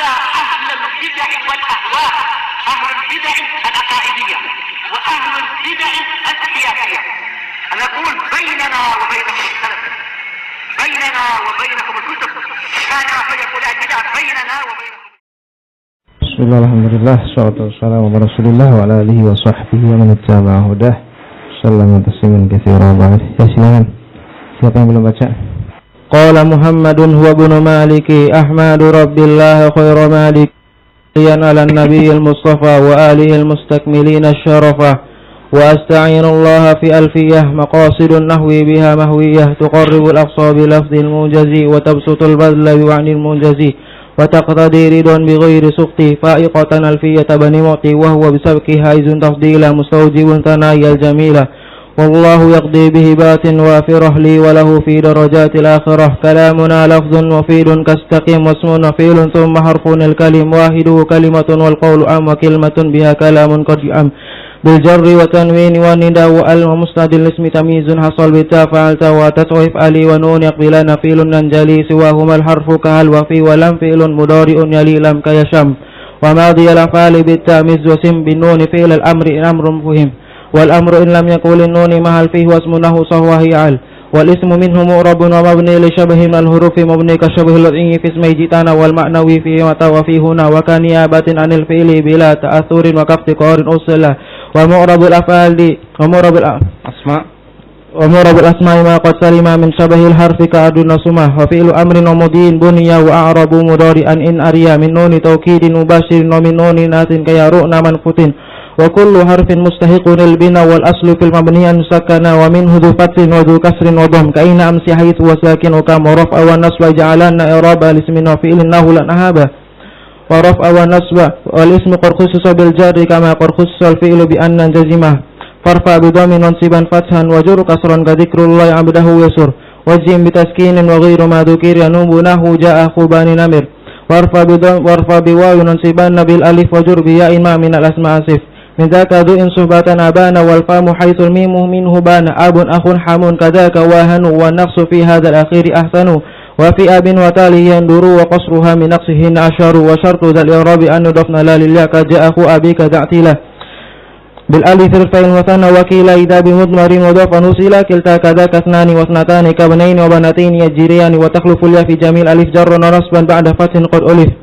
هذا أهل البدع والأهواء، أهل البدع العقائدية وأهل البدع السياسية. أنا أقول بيننا وبينكم السلف، بيننا وبينكم الكتب، كان فيقول البدع بيننا وبينكم. بسم الله الحمد لله والصلاة والسلام على رسول الله وعلى آله وصحبه ومن اتبع هداه sallallahu tasliman katsiran. Ya silakan. Siapa yang belum baca? Qala Muhammadun huwa ibnu Maliki ahmadu rabbillah khairu malik yan ala nabiyil mustafa wa alihil mustakmilin asyarafa wa asta'inullaha fi alfiyah maqasidun nahwi biha mahwiyah tuqarribul aqsa bi lafdil mujazi wa tabsutul badla bi wa'nil mujazi wa taqtadi ridwan bi ghairi suqti fa'iqatan alfiyata bani mu'ti wa huwa bisabki haizun tafdila mustawjibun tanayal jamila wallahu yaqdi bihi batin wafirah li wa lahu fi darajatil akhirah kalamuna lafzun mufidun kastaqim wasmun nafilun thumma harfunil kalim wahidu kalimatun wal qawlu am wa kalimatun biha kalamun qad'am bil jarri wa tanwini wa nida wa al mustadil ismi tamyizun hasal bi ta fa'alta wa tatwif ali wa nun yaqbilana filun nanjali siwahuma al harfu ka hal wa fi wa lam fi'lun mudari'un yali lam kayasham wa madhi al af'ali bit tamiz wa sim bin nun fi'l al amri in amrun fuhim wal amru in lam yakul an nun mahal fihi wasmunahu sahwa hi'al wal ismu minhu mu'rabun wa mabni li shabahin al hurufi mabni ka shabahil ladhi fi ismi jitana wal ma'nawi fi mata wa fi huna wa kaniyabatin anil fi'li bila ta'athurin wa kaftiqarin usla wa mu'rabul af'ali wa mu'rabul asma wa mu'rabul asma'i ma qad salima min shabahil harfi ka aduna sumah wa fi'lu amrin wa mudin bunya wa a'rabu mudari'an in ariya min nuni tawkidin mubashirin wa min nuni nasin kaya ru'na manfutin wa kullu harfin mustahiqun lil bina wal aslu fil mabniyan sakana wa minhu dhu fathin wa dhu kasrin wa dhamm kaina amsi haythu wa sakin wa kam raf'a wa nasba ja'alana i'raba lismin wa fi'lin nahu lan ahaba wa raf'a wa nasba wal ismu qad khussisa bil jarri kama qad khussisa al fi'lu bi anna jazimah farfa bi dhammin wansiban fathan wa jur kasran ka dzikrullah abdahu yasur wa jim bi taskinin wa ghairu ma dhukira nubunahu ja'a khubani namir warfa bi wawin wansiban bil alif wa jur bi ya'in ma min al asma asif min dzaka du'in suhbatan abana wal famu haythul mimu minhu bana abun akhun hamun kadzaka wahanu wa naqsu fi hadzal akhiri ahsanu wa fi abin wa tali yanduru wa qasruha min naqsihin asharu wa shartu dzal i'rabi an yudafna la lillaka ja'ahu abika da'tila bil alif fil musanna wa qila idha bi mudmarin wa dafan usila kilta kadzaka thnani wa thnatani ka banaini wa banatain yajriyani wa takhlufu ya fi jamil alif jarrun wa nasban ba'da fathin qad ulif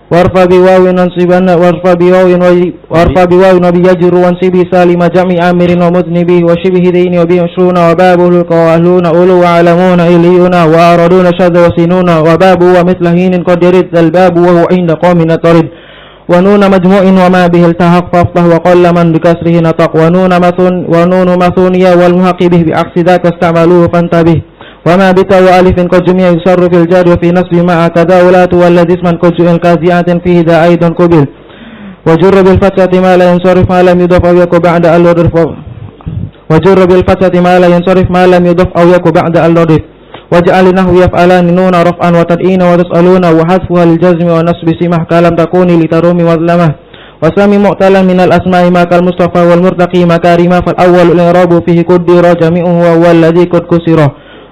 warfa biwawin wansibanna warfa biwawin wa biyajru wansibi salima jami amirin wa mudnibi wa shibhi dini wa biyushruna wa babul qawahluna ulu wa alamuna iliyuna wa araduna shadda wa sinuna wa babu wa mithlahinin qadirid zal babu wa huwa inda qawmin atarid wa nuna majmu'in wa ma bihil tahaq faftah wa qalla man bikasrihi nataq wa nunu mathuniya wal muhaqibih bi aksi dhaka istamaluhu fantabih وما بتا وألف قد جميع يصر في الجار وفي نصب مع كذا ولا تولد اسما قد جئ الكازيات فيه ذا أيضا قبل وجر بالفتحة ما لا ينصرف ما لم يضف أو يكو بعد الرف وجر بالفتحة ما لا ينصرف ما لم يضف أو يكو بعد الرف وجعل نحو يفعلان نون رفعا وتدئين وتسألون وحذفها للجزم ونصب سمح كلم تكوني لترومي وظلمه وسامي مؤتلا من الأسماء ما كالمصطفى والمرتقي مكارما فالأول الإعراب فيه قدر جميعه وهو الذي قد كسره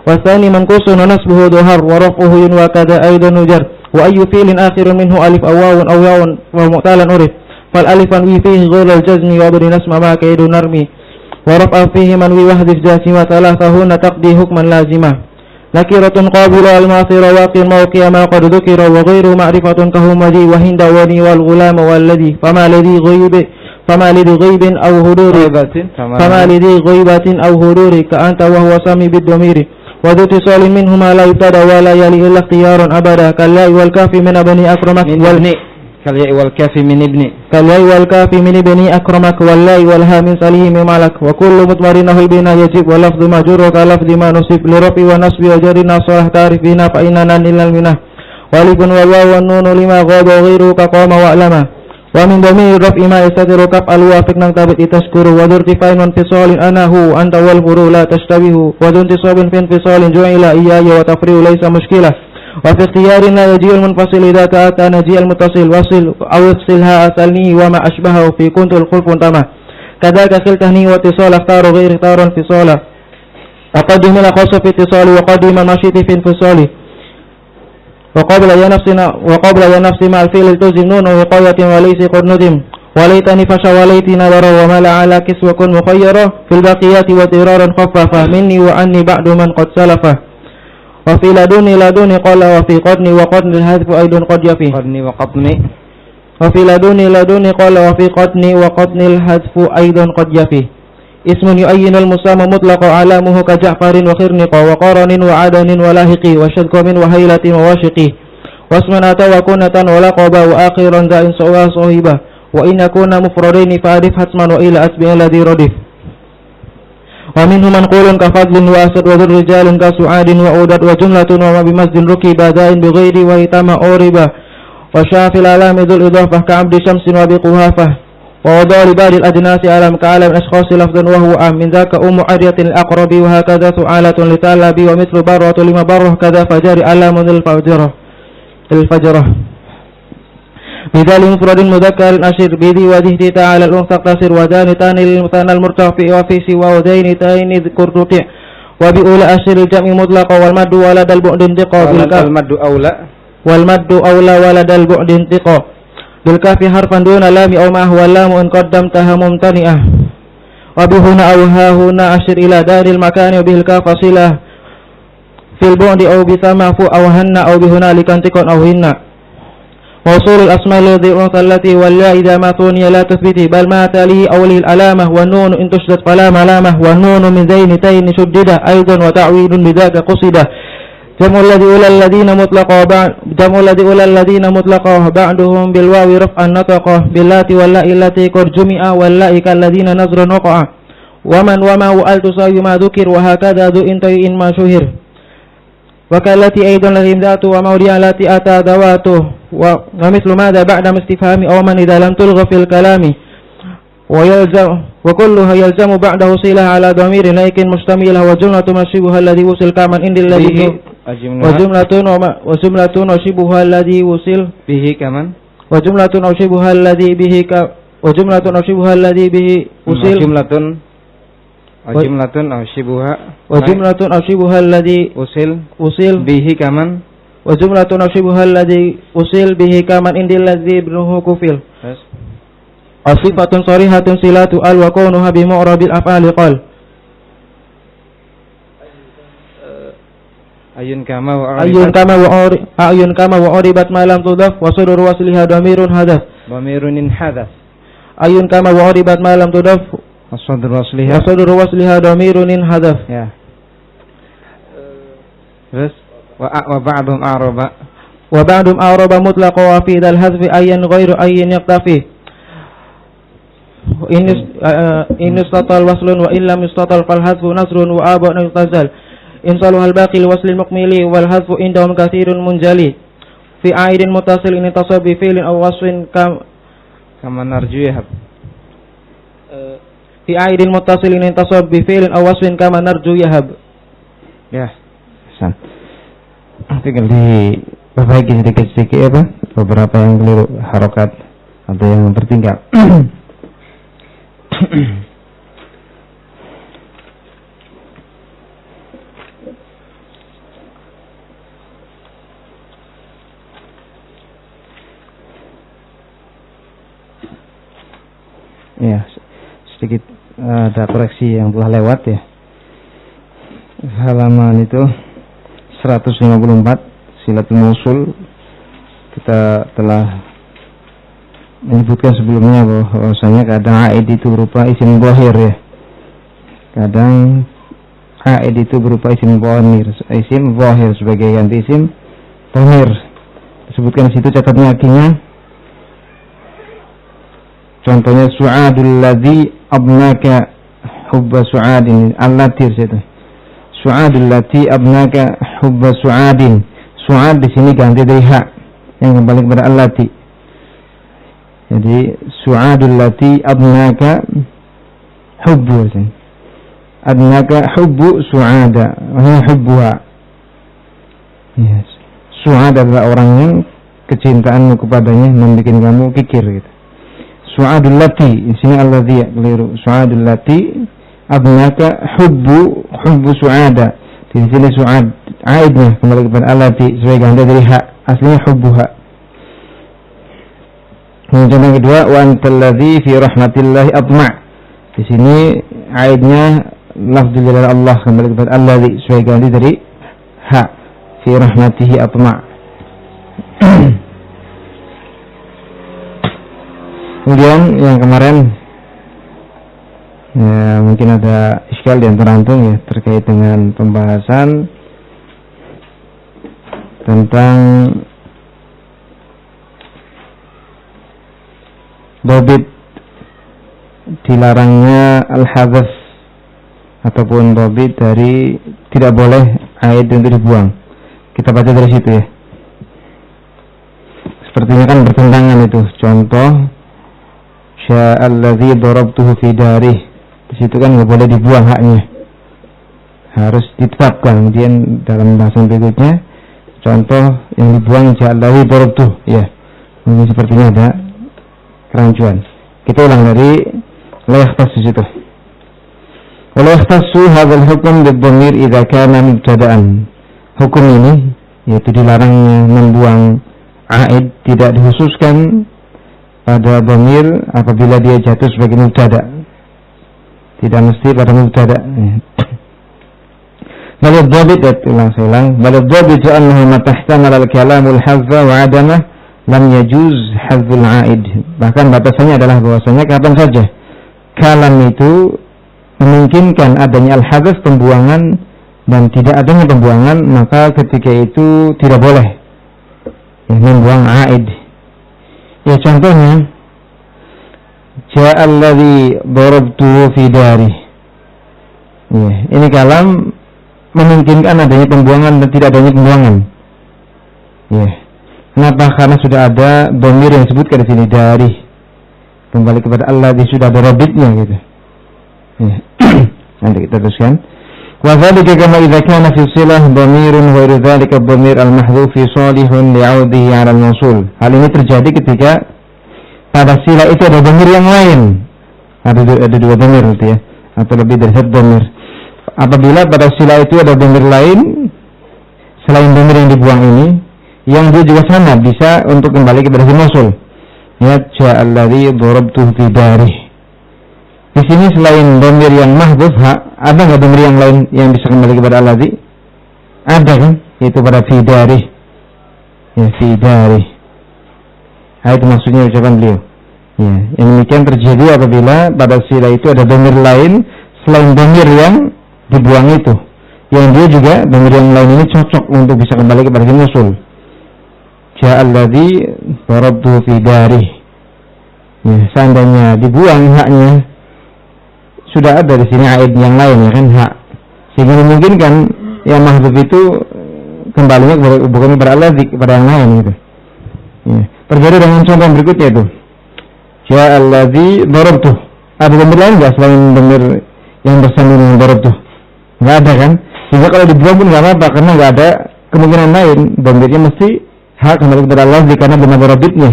والثاني منقوص ونصبه ظهر ورفعه ينوى كذا أيضا نجر وأي فعل آخر منه ألف أو واو أو ياء ومؤتلا عرف فالألف منوي فيه غير الجزم وابن نسم ما كيد نرمي ورفع فيه منوي وحذف جاسمة ثلاثة هنا تقضي حكما لازمة نكرة قابلة الماثرة واقي الموقع ما قد ذكر وغير معرفة كهمجي وهند وني والغلام والذي فما لذي غيب أو غيبة أو هدور كأنت وهو سامي بالضمير وذو اتصال منهما لا يبتدى ولا يلي إلا اختيار أبدا كالياء والكاف من ابن أكرمك كالياء والكاف من ابن أكرمك واللاء والها من سليم مالك وكل مضمرنه البنا يجب ولفظ ما جر كلفظ ما نصب لرفع ونصب وجرنا صالح تعرف بنا فإننا نل المنه والف والواو والنون لما غاب وغيره كقام وألمه ومن ضمير الرفع ما يستتر كفعل وافق نكتبت تشكر وذو ارتفاع وانفصال أنا هو أنت والفرو لا تشتبه وذو انتصاب في انفصال جعل إياي وتفريع ليس مشكلة وفي اختيار لا يجيء المنفصل إذا تأتى نجيء المتصل وصل أو افصلها أسألني وما أشبهه في كنت الخلف تمه كذاك خلتهني واتصال اختار غير اختار انفصالا أقدم الخاص في اتصال وقدم المشيط في انفصال وقبل يا نفسي مع الفعل التزم نون وقاية وليس قد ندم وليتني فشا وليتي نظرا وما لعل كس وكن مخيرا في الباقيات وترارا خففا مني وعني بعد من قد سلفا وفي لدني قال وفي قدني وقدن الهذف أيضا قد يفي وفي لدني قال وفي قدني وقدن الهذف أيضا قد يفي اسم يؤين المسامى مطلق علامه كجعفر وخرنق وقرن وعدن ولاهق وشدكم وهيلة وواشق واسم أتى وكنة ولقبا وآخرا ذا صهيبا وإن يكون مفردين فأعرف حتما وإلى أتبع الذي ردف ومنه منقول كفضل وأسد وذر رجال كسعاد وأودد وجملة وما بمسجد ركب دائن بغير ويتم أوربا وشاف العلام ذو الإضافة كعبد شمس وبقهافة ووضع لبعض الأجناس علم كعلم الأشخاص لفظا وهو من ذاك أم عرية الأقرب وهكذا سعالة لتالبي ومثل برة لما بره كذا فجار علام الفجرة بذل مفرد مذكر أشر بذي وجهه تعالى الأنثى تقتصر وذان تاني للمثنى المرتفع وفي سوى وذين تين ذكر تطيع وبأولى أشر الجمع مطلق والمد ولد البعد انتقى والمد أولى ولد البعد انتقى بالكاف حرفا دون لام أو ما هو اللام إن قدمتها ممتنئة وبهنا أو ها هنا أشر إلى دار المكان وبه الكاف صلة في البعد أو بثما فوق أو هن أو بهنالك انتقى أو هن وصول الأسماء التي والياء إذا ما ثوني لا تثبتي بل ما تاليه أوله الألامة والنون إن تشدد فلا ملامة والنون من ذين تين شددة أيضا وتعويل بذاك قصده جمع الذي أولى الذين مطلقا بعدهم بالواو رفعا نطقا باللات واللاء التي قد جمع واللاء كالذين نظر نقع ومن وما وأل تساوي ما ذكر وهكذا ذو انتي إن ما شهر وكالتي أيضا الذين ذاته وموضع التي أتى ذواته ومثل ماذا بعد استفهام أو من إذا لم تلغى في الكلام وكلها يلزم بعده صلة على ضمير لكن مشتملة وجملة مشبهها الذي وصل كمن عند الذي وجملة وشبهها الذي وصل به كمن وجملة وشبهها الذي به وجملة وشبهها الذي به وصل وجملة وشبهها الذي وصل به كمن وجملة وشبهها الذي وصل به كمن عند الذي ابنه كفل صفة صريحة صلة ال وكونها بمعرب الأفعال قال أعين كما وعربت ما لم تضف وصدر وصلها ضمير حذف أعين كما وعربت ما لم تضف وصدر وصلها ضمير حذف وبعضهم أعرب مطلق وفي ذا الحذف أين غير أين يقتفي إن استطال وصل وإن لم يستطل فالحذف نصر وآباء يغتزل إن صلها الباقي الوصل المكمل والحذف عندهم كثير منجلي في عائد متصل إن اتصل بفعل أو وصف كما نرجو يهب في عائد متصل إن اتصل بفعل أو وصف كما نرجو يهب ya Hasan. Tinggal diperbaiki sedikit-sedikit ya Pak, beberapa yang keliru harokat atau yang tertinggal. Ya, sedikit ada koreksi yang telah lewat ya. Halaman itu 154 Silatul Mausul, kita telah menyebutkan sebelumnya bahwasanya kadang aid itu berupa isim zahir ya. Kadang aid itu berupa isim zahir sebagai ganti isim dhamir. Disebutkan di situ catatnya artinya. Contohnya su'adul ladzi abnaka hubba su'adin, al-latir itu. Su'adul ladzi abnaka hubba su'adin. Su'ad di sini ganti dari ha yang kembali kepada al-lati. Jadi su'adul lati abnaka hubbu, abnaka hubbu su'ada, hubbuha. Yes. Su'ada adalah orang yang kecintaanmu kepadanya membuat kamu kikir gitu. Su'adul lati, di sini alladhi keliru. Su'adul lati abnaka hubbu su'ada. Di sini su'ad aidnya kembali kepada alati sebagai ganti dari ha. aslinya hubbuha. Contoh yang kedua, wa antalladzi fi rahmatillahi atma'. Di sini aidnya lafzul jalal Allah kembali kepada alladzi sebagai ganti dari ha, fi rahmatihi atma'. Kemudian yang kemarin ya, mungkin ada iskal di antara antum ya terkait dengan pembahasan tentang dobit dilarangnya al-hadzf ataupun dobit dari tidak boleh aid untuk dibuang. Kita baca dari situ ya. Sepertinya kan bertentangan itu. Contoh sya'alladzi darabtuhu fi darih. Di situ kan nggak boleh dibuang haknya. Harus ditetapkan. Kemudian dalam bahasan berikutnya contoh yang dibuang sya'alladzi darabtuhu ya. Ini sepertinya ada kerancuan. Kita ulang dari la yakhtassu situ. Wa la yakhtassu hadzal hukm bid-dhamir idza kana mubtada'an. Hukum ini yaitu dilarangnya membuang aid tidak dikhususkan pada dhamir apabila dia jatuh sebagai mubtada. Tidak mesti pada mubtada. Balad dhabit ulang. Balad dhabit annahu ma tahtamala al-kalamul hazza wa 'adamah lam yajuz hadzul aid. Bahkan batasannya adalah bahwasanya kapan saja kalam itu memungkinkan adanya al-hadzf pembuangan dan tidak adanya pembuangan, maka ketika itu tidak boleh membuang aid. Ya contohnya ja'alladzi darabtuhu fi dari. Ya, ini kalam memungkinkan adanya pembuangan dan tidak adanya pembuangan. Ya. Kenapa? Karena sudah ada dhamir yang disebutkan di sini dari. Kembali kepada alladzi sudah ada rabitnya gitu. Ya. Nanti kita teruskan. Wa dzalika kama idza kana fi silah dhamirun wa ghairu dzalika dhamir al-mahdhuf fi salihun li'audihi 'ala al-mawsul. Hal ini terjadi ketika pada silah itu ada dhamir yang lain. Ada dua dhamir gitu ya, atau lebih dari satu dhamir. Apabila pada silah itu ada dhamir lain selain dhamir yang dibuang ini, yang dia juga sama bisa untuk kembali kepada al-mawsul. Ya ja'alladzi darabtuhu fi darih. Di sini selain dhamir yang mahdhuf ada enggak dhamir yang lain yang bisa kembali kepada alladzi? Ada kan? Itu pada fi darih. Ya fi darih. Itu maksudnya ucapan beliau. Ya, yang demikian terjadi apabila pada sila itu ada dhamir lain selain dhamir yang dibuang itu. Yang dia juga dhamir yang lain ini cocok untuk bisa kembali kepada al-mawsul. Ja'alladzi darabtuhu fi darih. Ya, seandainya dibuang haknya sudah ada di sini aid yang lain ya kan hak, sehingga memungkinkan yang mahdzuf itu kembalinya bukan kepada alladzi, kepada yang lain gitu. Ya. Terjadi dengan contoh berikutnya itu. Ja'alladzi darabtuhu. Ada dhamir lain enggak selain dhamir yang bersambung dengan darabtuhu? Enggak ada kan? Sehingga kalau dibuang pun enggak apa-apa karena enggak ada kemungkinan lain. Dhamirnya mesti hak kembali kepada alladzi karena belum ada rabitnya.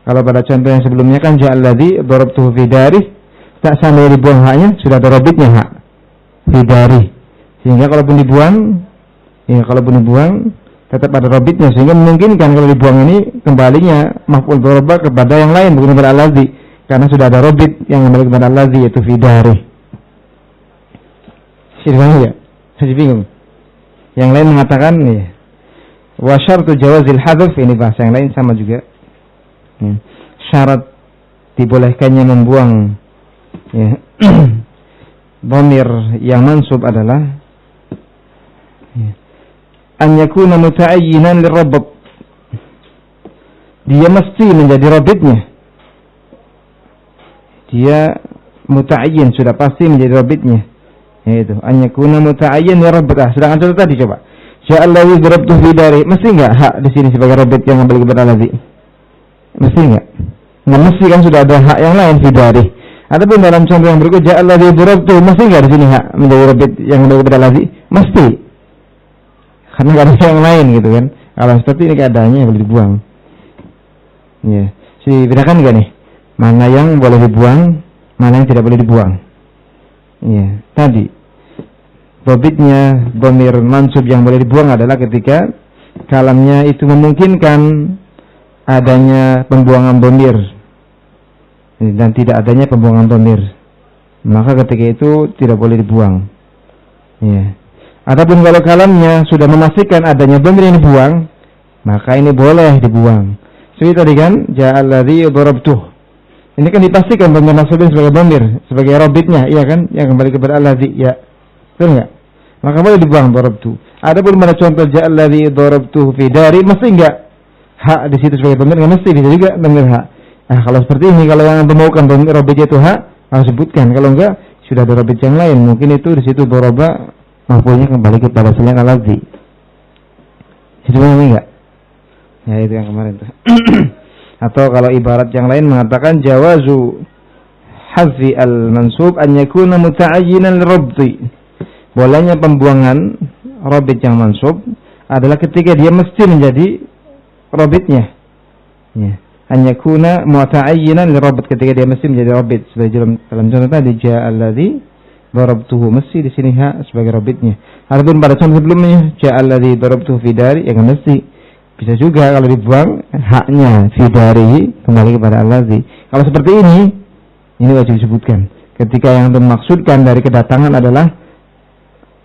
Kalau pada contoh yang sebelumnya kan ja'alladzi darabtuhu fi darih, tak sampai dibuang haknya sudah ada rabitnya hak fi darih. Sehingga kalaupun dibuang tetap ada rabitnya, sehingga memungkinkan kalau dibuang ini kembalinya maf'ul daraba kepada yang lain bukan kepada alladzi karena sudah ada rabit yang kembali kepada alladzi yaitu fi darih. Siapa ya? Saya bingung. Yang lain mengatakan ya wa syartu jawazil hadzf, ini bahasa yang lain sama juga. Syarat dibolehkannya membuang ya dhamir yang mansub adalah ya, an yakuna muta'ayyinan lirabb. Dia mesti menjadi rabitnya. Dia muta'ayyin, sudah pasti menjadi rabitnya. Yaitu an yakuna muta'ayyin lirabb. Sedangkan contoh tadi coba. Ja'alladzi darabtuhu fi dari. Mesti enggak hak di sini sebagai rabit yang kembali kepada alladzi? Mesti enggak? Enggak mesti kan sudah ada hak yang lain fi dari. Adapun dalam contoh yang berikut ja'alladzi darabtuhu, mesti enggak di sini hak menjadi rabit yang kembali kepada alladzi? Mesti. Karena enggak ada yang lain gitu kan. Kalau seperti ini keadaannya boleh dibuang. Ya, bedakan enggak nih? Mana yang boleh dibuang, mana yang tidak boleh dibuang. Ya, tadi dhabitnya dhamir mansub yang boleh dibuang adalah ketika kalamnya itu memungkinkan adanya pembuangan dhamir dan tidak adanya pembuangan dhamir, maka ketika itu tidak boleh dibuang. Ya. Adapun kalau kalamnya sudah memastikan adanya dhamir yang dibuang, maka ini boleh dibuang. Seperti tadi kan, ja'alladzi darabtuh. Ini kan dipastikan dhamir nasabin sebagai dhamir, sebagai robitnya, iya kan? Yang kembali kepada alladzi, ya. Betul enggak? Maka boleh dibuang darabtu. Adapun pada contoh ja'alladzi darabtuh fi dari, mesti enggak hak di situ sebagai dhamir, enggak mesti, bisa juga dhamir hak. Nah, kalau seperti ini, kalau yang memaukan dhamir robitnya itu hak, harus sebutkan. Kalau enggak, sudah ada robit yang lain, mungkin itu di situ daraba maf'ulnya kembali kepada selain alladzi. Itu enggak? Ya itu yang kemarin tuh. Atau kalau ibarat yang lain mengatakan jawazu hazfi al-mansub an yakuna muta'ayyinan lirabti. Bolehnya pembuangan rabit yang mansub adalah ketika dia mesti menjadi rabitnya. Ya. An yakuna muta'ayyinan lirabti, ketika dia mesti menjadi rabit. Seperti dalam contoh tadi ja'alladzi darabtuhu, mesti di sini ha sebagai rabitnya. Adapun pada contoh sebelumnya ja'alladzi darabtuhu fi dari, ya kan mesti. Bisa juga kalau dibuang haknya fidarihi kembali kepada alladzi. Kalau seperti ini wajib disebutkan. Ketika yang dimaksudkan dari kedatangan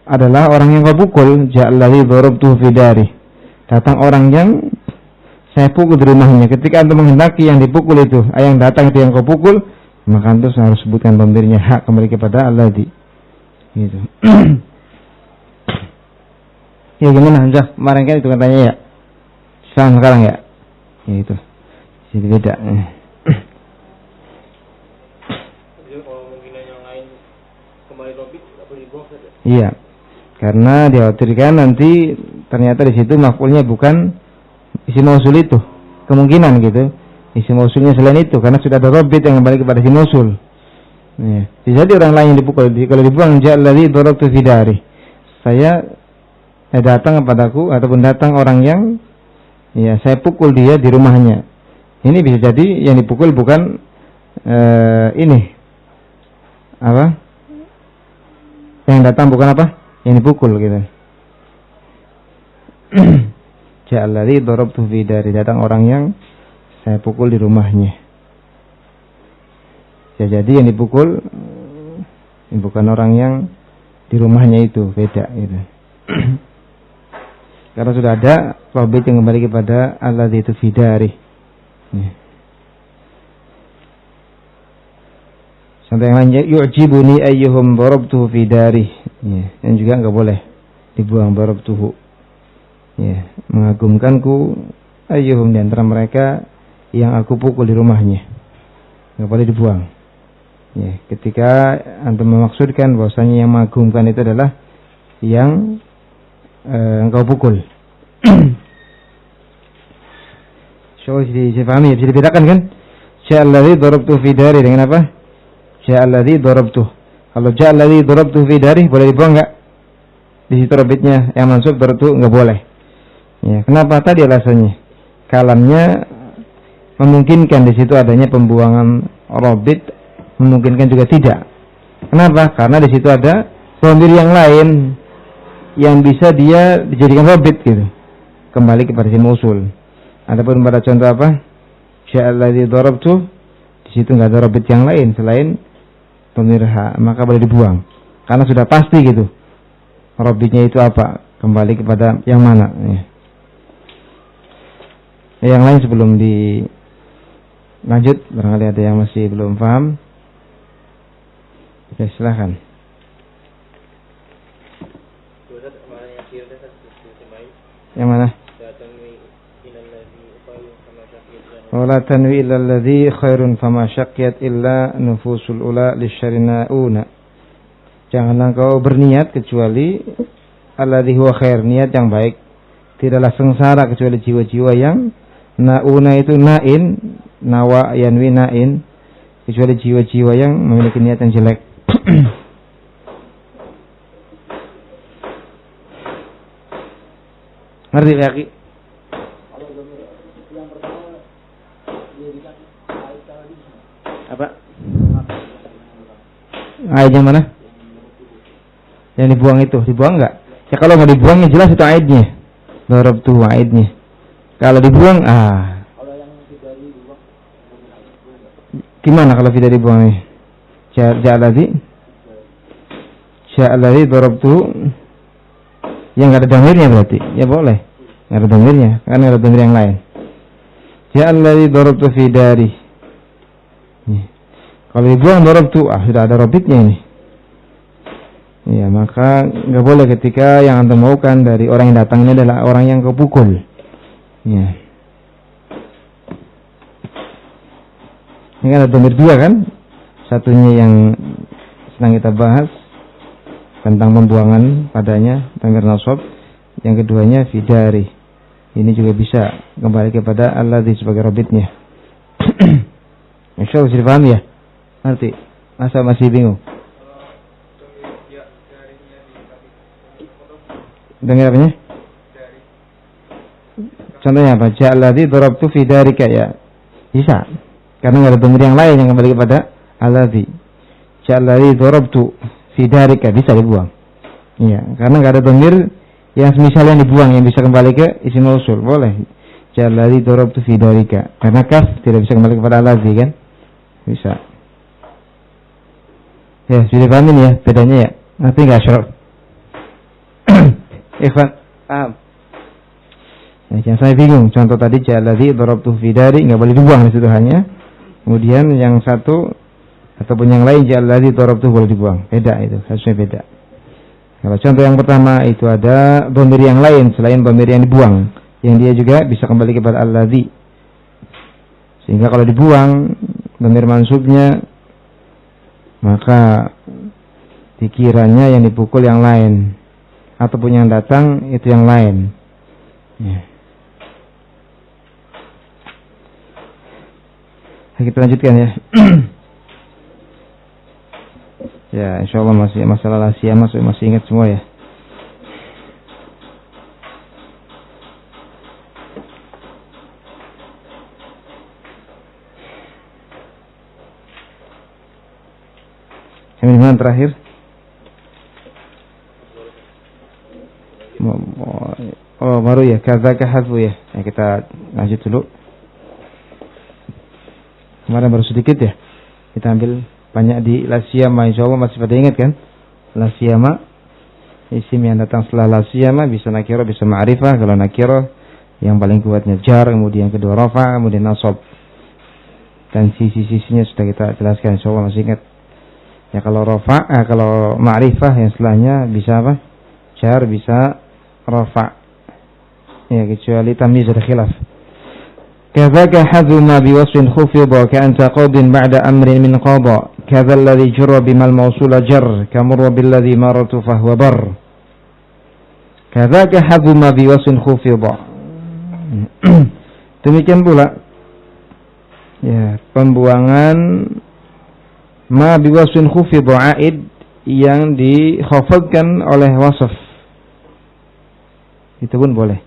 adalah orang yang kau pukul, ja'alladzi darabtuhu fidari. Datang orang yang saya pukul di rumahnya. Ketika antum menghendaki yang dipukul itu, yang datang itu yang kau pukul, maka antum harus sebutkan dhamirnya hak kembali kepada alladzi. Gitu. Ya gimana Hamzah? Kemarin kan itu katanya ya. Sekarang ya, itu jadi beda. Iya, karena dikhawatirkan nanti ternyata di situ maf'ulnya bukan isim mausul itu, kemungkinan gitu. Isim mausulnya selain itu, karena sudah ada robit yang kembali kepada isim mausul. Ya. Bisa jadi orang lain yang dipukul. Kalau dibuang ja'alladzi darabtu fi dari, saya datang kepadaku ataupun datang orang yang ya saya pukul dia di rumahnya. Ini bisa jadi yang dipukul bukan ini apa? Yang datang bukan apa? Yang dipukul gitu. Ja'alladzi darabtu fi dari, datang orang yang saya pukul di rumahnya. Bisa jadi yang dipukul bukan orang yang di rumahnya itu, beda gitu. Karena sudah ada robit yang kembali kepada alladzi itu fidari. Sampai yang lain yu'jibuni ayyuhum darabtuhu fidari. Dan juga enggak boleh dibuang darabtuhu. Ya, mengagumkanku ayyuhum, di antara mereka yang aku pukul di rumahnya. Enggak boleh dibuang. Ya, ketika antum memaksudkan bahwasanya yang mengagumkan itu adalah yang engkau pukul. So, dipahami, bisa dibedakan kan? Ja'alladzi darabtu fi dari dengan apa? Ja'alladzi darabtu. Kalau ja'alladzi darabtu fi dari boleh dibuang enggak? Di situ robitnya yang mansub darabtu enggak boleh. Ya, kenapa tadi alasannya? Kalamnya memungkinkan di situ adanya pembuangan robit, memungkinkan juga tidak. Kenapa? Karena di situ ada dhamir yang lain yang bisa dia dijadikan robit gitu, kembali kepada isim mausul. Adapun pada contoh apa? Ja'alladzi darabtu, di situ enggak ada robit yang lain selain dhamir ha, maka boleh dibuang. Karena sudah pasti gitu. Robitnya itu apa? Kembali kepada yang mana ya. Yang lain sebelum dilanjut, barangkali ada yang masih belum paham. Oke, silakan. Yang mana? Wala tanwi illa alladhi khairun fama syaqqiyat illa nufusul ula lisyarinauna. Janganlah kau berniat kecuali alladhi huwa khair, niat yang baik. Tidaklah sengsara kecuali jiwa-jiwa yang nauna itu nain, nawa yanwi nain, kecuali jiwa-jiwa yang memiliki niat yang jelek. Ngerti ya, Ki? Apa? Aidnya mana? Yang dibuang itu, dibuang enggak? Ya kalau nggak dibuang, yang jelas itu aidnya. darabtu aidnya. Kalau dibuang gimana kalau tidak dibuang nih? Ja'alladzi darabtu yang enggak ada dhamirnya berarti. Ya boleh. Enggak ada dhamirnya, karena ada dhamir yang lain. Ja'alladzi darabtu fi dari. Kalau dibuang darabtu, sudah ada robitnya ini. Ya, maka enggak boleh ketika yang antum maukan dari orang yang datang ini adalah orang yang kau pukul. Ya. Ini kan ada dhamir dua kan? Satunya yang sedang kita bahas tentang pembuangan padanya, dhamir nasab. Yang keduanya fidari. Ini juga bisa kembali kepada alladzi sebagai robitnya. Insyaallah bisa dipahami ya? Nanti masa masih bingung? Dengar apanya? Contohnya apa? Ja'alladzi darabtu fi darika ya. Bisa. Karena enggak ada dhamir yang lain yang kembali kepada alladzi. Ja'alladzi darabtu fi darika bisa dibuang. Iya, karena enggak ada dhamir yang semisal yang dibuang yang bisa kembali ke isim mausul. Boleh. Ja'alladzi darabtu fi darika. Karena kaf tidak bisa kembali kepada alladzi kan? Bisa. Ya, sudah paham ya bedanya ya. Nanti enggak syaraf. Ikhwan, paham? Ya, jangan saya bingung. Contoh tadi ja'alladzi darabtu fi dari enggak boleh dibuang di situ hanya. Kemudian yang satu ataupun yang lain ja'alladzi darabtu boleh dibuang. Beda itu, harusnya beda. Kalau contoh yang pertama itu ada dhamir yang lain selain dhamir yang dibuang, yang dia juga bisa kembali kepada alladzi. Sehingga kalau dibuang dhamir mansubnya maka dikiranya yang dipukul yang lain ataupun yang datang itu yang lain. Ya. Kita lanjutkan ya. Ya, insyaallah masih masalah lasia masih ingat semua ya. Yang mana terakhir? Oh, baru ya, kadzaka hadfu ya. Nah, kita lanjut dulu. Kemarin baru sedikit ya. Kita ambil banyak di lasiyama, insyaallah masih pada ingat kan? Lasiyama isim yang datang setelah lasiyama bisa nakirah bisa ma'rifah. Kalau nakirah yang paling kuatnya jar, kemudian kedua rafa, kemudian nasab. Dan sisi-sisinya sudah kita jelaskan, insyaallah masih ingat. Ya kalau rafa, kalau ma'rifah yang setelahnya bisa apa? Jar, bisa rafa. Ya kecuali tamyiz ada khilaf. Kadzaka hadzu ma biwasfin khufida ka anta qadin ba'da amrin min qada. Kadza alladhi jarra bimal mawsula jar, kamurra billadhi maratu fahuwa bar. Kadzaka hadzu ma biwasfin khufida. Demikian pula ya pembuangan ma biwasfin khufida aid yang dikhafadkan oleh wasf. Itu pun boleh.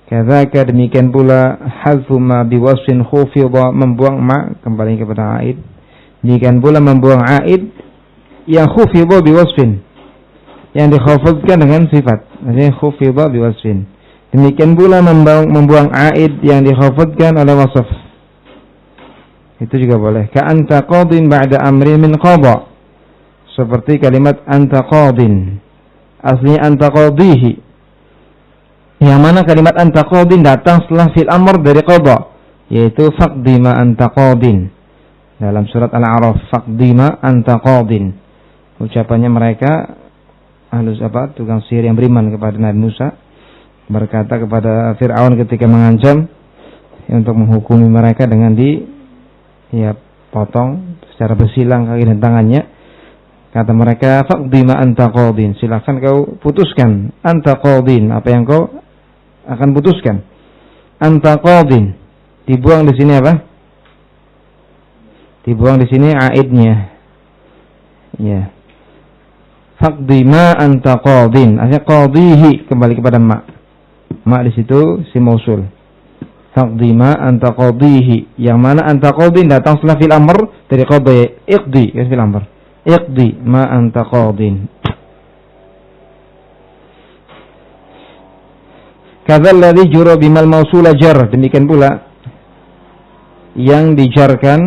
Kadzaka demikian pula hadfu ma biwasfin khufida membuang ma kembali kepada aid. Demikian pula membuang aid yang khufida biwasfin yang dikhafadkan dengan sifat. Maksudnya khufida biwasfin. Demikian pula membuang aid yang dikhafadkan oleh wasf. Itu juga boleh. Ka anta qadin ba'da amrin min qada. Seperti kalimat anta qadin. Aslinya anta qadihi. Yang mana kalimat anta qadin datang setelah fil amr dari qada, yaitu faqdi ma anta qadin. Dalam surat Al-A'raf, faqdi ma anta qadin. Ucapannya mereka ahlus tukang sihir yang beriman kepada Nabi Musa berkata kepada Fir'aun ketika mengancam untuk menghukumi mereka dengan potong secara bersilang kaki dan tangannya. Kata mereka, faqdi ma anta qadin, silakan kau putuskan. Anta qadin, apa yang kau akan putuskan. Anta qadin, dibuang di sini apa? Dibuang di sini aidnya. Ya. Faqdi ma anta qadin, artinya qadihi kembali kepada ma. Ma di situ si mausul. Faqdi ma anta qadihi, yang mana anta qadin datang setelah fil amr dari qada, iqdi kan fil amr. Iqdi ma anta qadin. Kadzalladzi jura bimal mausula jar, demikian pula yang dijarkan,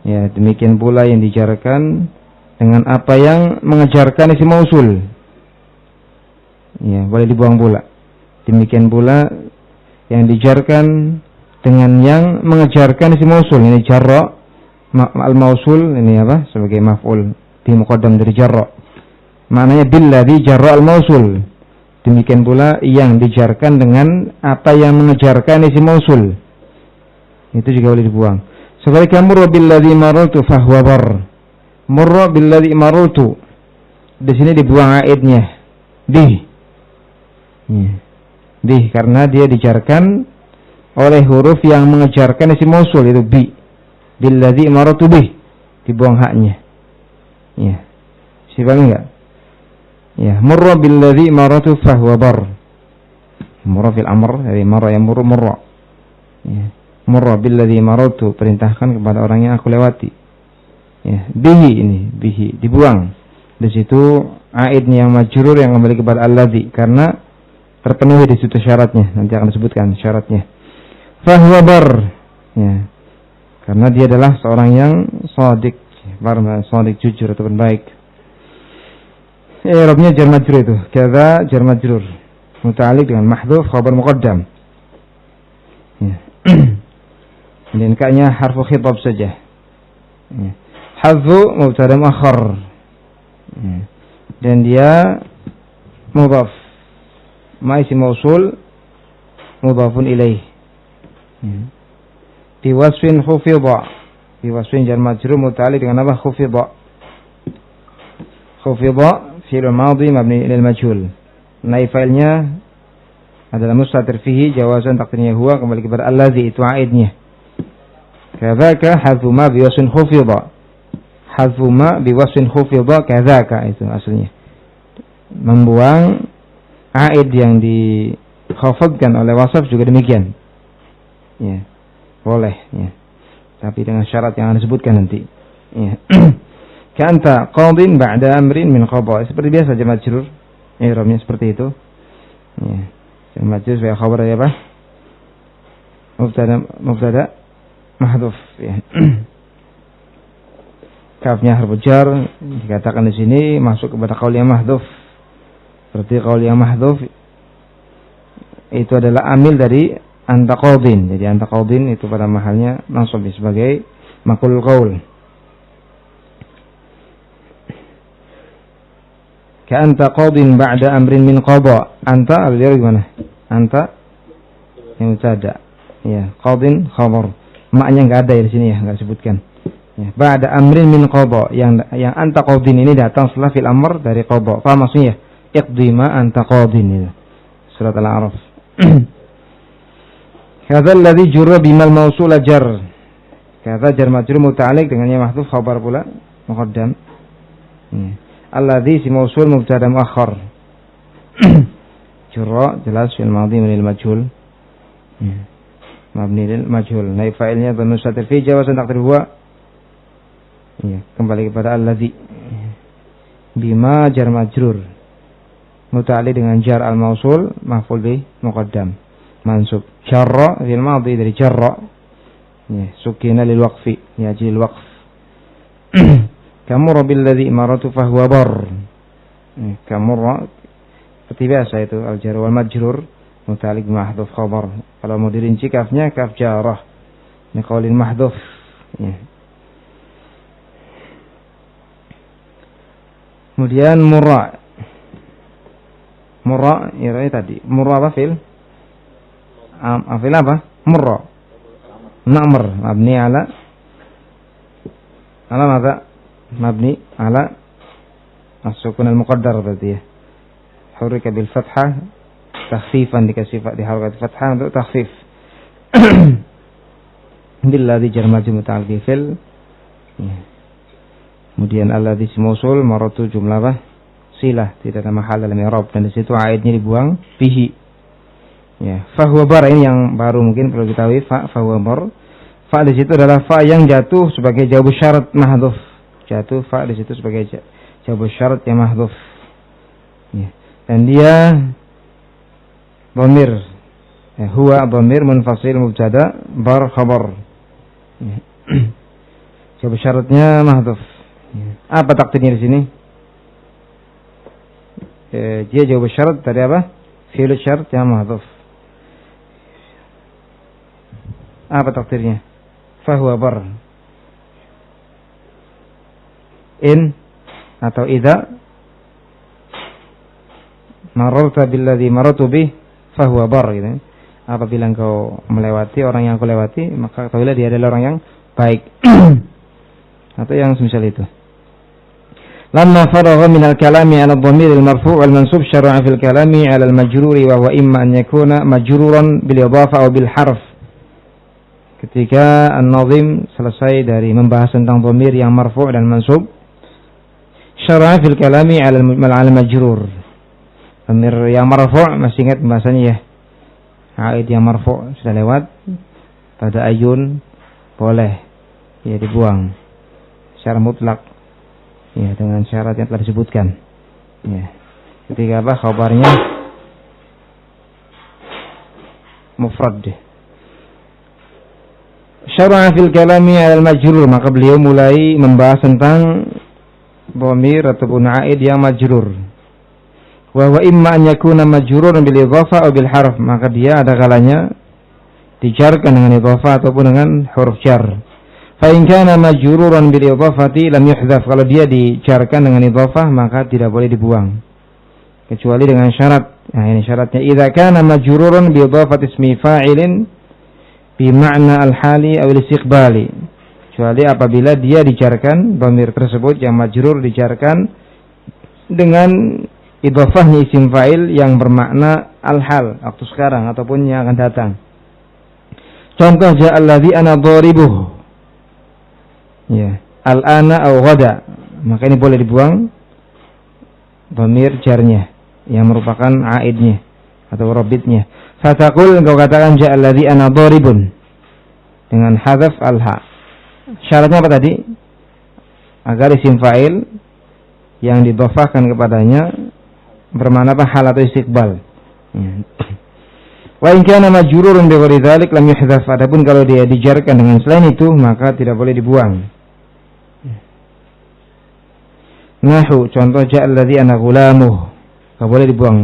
ya demikian pula yang dijarkan dengan apa yang mengejarkan isim mausul, ya boleh dibuang pula. Demikian pula yang dijarkan dengan yang mengejarkan isim mausul, ini jarra al mausul, ini apa sebagai maf'ul bi muqaddam dari jarra, maknanya billadzi jarra al mausul. Demikian pula yang dijarkan dengan apa yang mengejarkan isim mausul, itu juga boleh dibuang. Sebaliknya murra billadzi marartu fahuwa bar. Murra billadzi marartu, di sini dibuang aidnya di. Di karena dia dijarkan oleh huruf yang mengejarkan isim mausul, itu bi. Billadzi marartu bih, dibuang haknya. Ya. Siapa enggak? Ya, murra billadzi marartu fahuwa bar. Murra fil amr, dari marra yang murra. Ya. Murra billadzi marartu, perintahkan kepada orang yang aku lewati. Ya, bihi ini, bihi dibuang. Di situ aidnya yang majrur yang kembali kepada alladzi karena terpenuhi di situ syaratnya. Nanti akan disebutkan syaratnya. Fahuwa bar. Ya. Karena dia adalah seorang yang shadiq, bar shadiq jujur ataupun baik. I'rabnya jar majrur itu. Kadza jar majrur. Muta'alliq dengan mahdhuf khabar muqaddam. Ya. Dan kayaknya harfu khitab saja. Ya. Hadzu mubtada muakhar. Ya. Dan dia mudhaf. Ma isim mausul mudhafun ilaih. Ya. Di wasfin khufidha. Di wasfin jar majrur muta'alliq dengan apa? Khufidha. Khufidha fi'il madhi mabni lil majhul. Naib fa'ilnya adalah mustatir fihi, jawazan taqdirnya huwa, kembali kepada allazi, itu aidnya. Kadzaka hadfu ma bi wasfin khufidha. Hadfu ma bi wasfin khufidha kadzaka, itu aslinya. Membuang aid yang dikhafadkan oleh wasaf juga demikian. Ya. Boleh, ya. Tapi dengan syarat yang Anda sebutkan nanti. Ya. Ka'anta qadin ba'da amrin min qada. Seperti biasa jar majrur. I'rabnya seperti itu. Ya. Jar majrur sebagai khabar dari apa? Mubtada mahdhuf, ya. Kafnya harfu jar dikatakan di sini masuk kepada qaul yang mahdhuf. Berarti qaul yang mahdhuf itu adalah amil dari anta qadin. Jadi anta qadin itu pada mahalnya mansub sebagai maqul qaul. Ka'anta qadin ba'da amrin min qada. Anta al-jar gimana? Anta yang mubtada. Ya, qadin khabar. Maknya enggak ada di sini ya, enggak disebutkan. Ya, ba'da amrin min qada, yang anta qadin ini datang setelah fil amr dari qada. Paham maksudnya? Iqdi ma anta qadin itu. Surat Al-A'raf. Kadza alladzi jurra bimal mausula jar. Kadza jar majrur muta'alliq dengan yang mahdhuf khabar pula muqaddam. Ya. Alladzi si mausul mubtada muakhar. Jurra jelas fi'il madhi min al-majhul. Mabni lil majhul. Naib fa'ilnya dhamir mustatir fi jawazan taqdir huwa. Ya, kembali kepada alladzi. Bima jar majrur. Muta'alliq dengan jar al-mausul maf'ul bih muqaddam. Mansub. Jarra fi'il madhi dari jarra. Ya, sukina lil waqfi, ya jil waqf. Kamurra billadzi maratu fahuwa bar. Kamurra seperti biasa itu al-jar wal majrur muta'alliq mahdhuf khabar. Kalau mau dirinci kafnya kaf jarah. Ini qaulin mahdhuf. Ya. Kemudian murra. Murra ya tadi. Murra apa fil? Fil apa? Murra. Na'mr mabni ala madza? Mabni ala as-sukun al-muqaddar berarti ya. Hurrika bil fathah takhfifan, dikasih di harakat fathah untuk takhfif. Billadzi jar majrur muta'alliq fil. Kemudian alladzi mausul maratu jumlah apa? Silah, tidak ada mahal dalam i'rab, dan di situ aidnya dibuang fihi. Ya, fa huwa bar ini yang baru mungkin perlu diketahui, fa huwa bar. Fa di situ adalah fa yang jatuh sebagai jawab syarat mahdhuf. Jatuh fa di situ sebagai jawab syarat yang mahdhuf. Ya. Dan dia dhamir. Huwa dhamir munfasil mubtada bar khabar. Jawab syaratnya mahdhuf. Apa takdirnya di sini? Dia jawab syarat dari apa? Fi'il syarat yang mahdhuf. Apa takdirnya? Fahuwa bar. In atau idza mararta billadzi maratu bih fahuwa bar gitu. Apabila engkau melewati orang yang aku lewati, maka ketahuilah dia adalah orang yang baik. Atau yang semisal itu. Lamma faragha min al-kalami 'ala ad-dhamir al-marfu' wal-mansub syara'a fil kalami 'ala al-majruri wa huwa imma an yakuna majruran bil idhafah aw bil harf. Ketika an-nazim selesai dari membahas tentang dhamir yang marfu' dan mansub, syara'a fil kalami 'ala al-majrur. Dhamir yang marfu' masih ingat pembahasannya ya. Aid yang marfu' sudah lewat. Pada ayun boleh ya dibuang secara mutlak ya dengan syarat yang telah disebutkan ya. Ketika apa khabarnya mufrad. Syara'a fil kalami 'ala al-majrur, maka beliau mulai membahas tentang dhamir ataupun aid yang majrur. Wa huwa imma an yakuna majruran bil idhafah aw bil harf, maka dia ada kalanya dijarkan dengan idhafah ataupun dengan huruf jar. Fa in kana majruran bil idhafati lam yuhdhaf, kalau dia dijarkan dengan idhafah maka tidak boleh dibuang kecuali dengan syarat. Nah ini syaratnya, idza kana majruran bi idhafati ismi fa'ilin bi ma'na al-hali aw al-istiqbali, kecuali apabila dia dijarkan dhamir tersebut yang majrur dijarkan dengan idhafahnya isim fa'il yang bermakna al-hal, waktu sekarang ataupun yang akan datang. Contoh ja'alladzi ana dharibuh. Ya, al-ana aw ghada. Maka ini boleh dibuang dhamir jarnya yang merupakan aidnya atau rabitnya. Fataqul, engkau katakan ja'alladzi ana dharibun dengan hadzaf al-ha. Syaratnya apa tadi? Agar isim fa'il yang didhafahkan kepadanya bermakna apa? Hal atau istiqbal. Wa in kana majrurun bi ghairi dzalik lam yuhdhaf. Adapun kalau dia dijarkan dengan selain itu maka tidak boleh dibuang. Nahu, contoh ja'alladzi ana ghulamuh. Enggak boleh dibuang.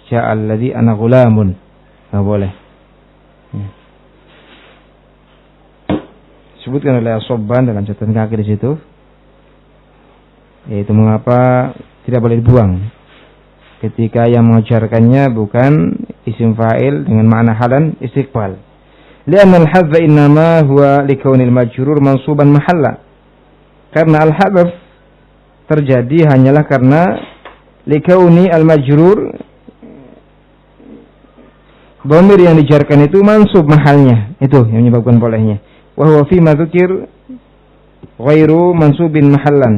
Ja'alladzi ana ghulamun. Enggak boleh. Sebutkan oleh As-Sabban dalam catatan kaki di situ. Yaitu mengapa tidak boleh dibuang ketika yang mengujarkannya bukan isim fa'il dengan makna halan istiqbal. Li'anna al-hadza innama huwa likaunil majrur mansuban mahalla. Karena al-hadzaf terjadi hanyalah karena likauni al-majrur, dhamir yang dijarkan itu mansub mahalnya, itu yang menyebabkan bolehnya. Wa huwa fi ma dzukir ghairu mansubin mahallan.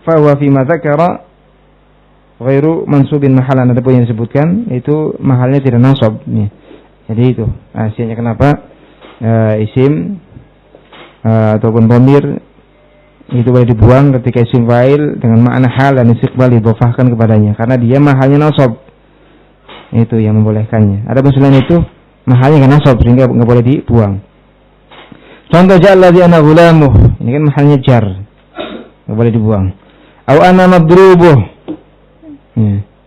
Fa huwa fi ma dzakara ghairu mansubin mahalan, ada pun yang disebutkan itu mahalnya tidak nasab nih. Jadi itu rahasianya kenapa isim ataupun dhamir itu boleh dibuang ketika isim fa'il dengan makna hal dan istiqbal didhafahkan kepadanya karena dia mahalnya nasab. Itu yang membolehkannya. Ada pun selain itu mahalnya enggak nasab sehingga enggak boleh dibuang. Contoh ja'alladzi ana ghulamuh, ini kan mahalnya jar. Enggak boleh dibuang. Aw ana madrubuh.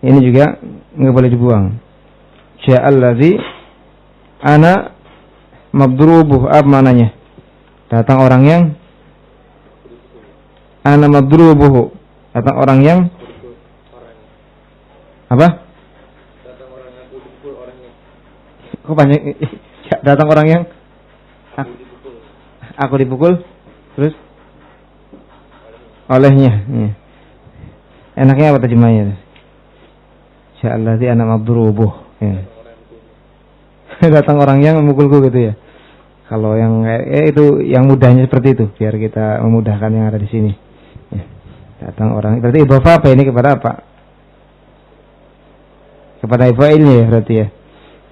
Ini juga enggak boleh dibuang. Ja'alladzi ana madrubuh, apa maknanya? Datang orang yang ana madrubuhu, datang orang yang apa? Datang orang yang aku dipukul orangnya. Kok banyak datang orang yang aku dipukul terus olehnya. Enaknya apa terjemahnya? Ja'alladzi ana madrubuh. Datang orang yang memukulku gitu ya. Kalau yang itu yang mudahnya seperti itu biar kita memudahkan yang ada di sini. Datang orang, berarti idhofah apa ini kepada apa? Kepada fa'ilnya ya berarti ya.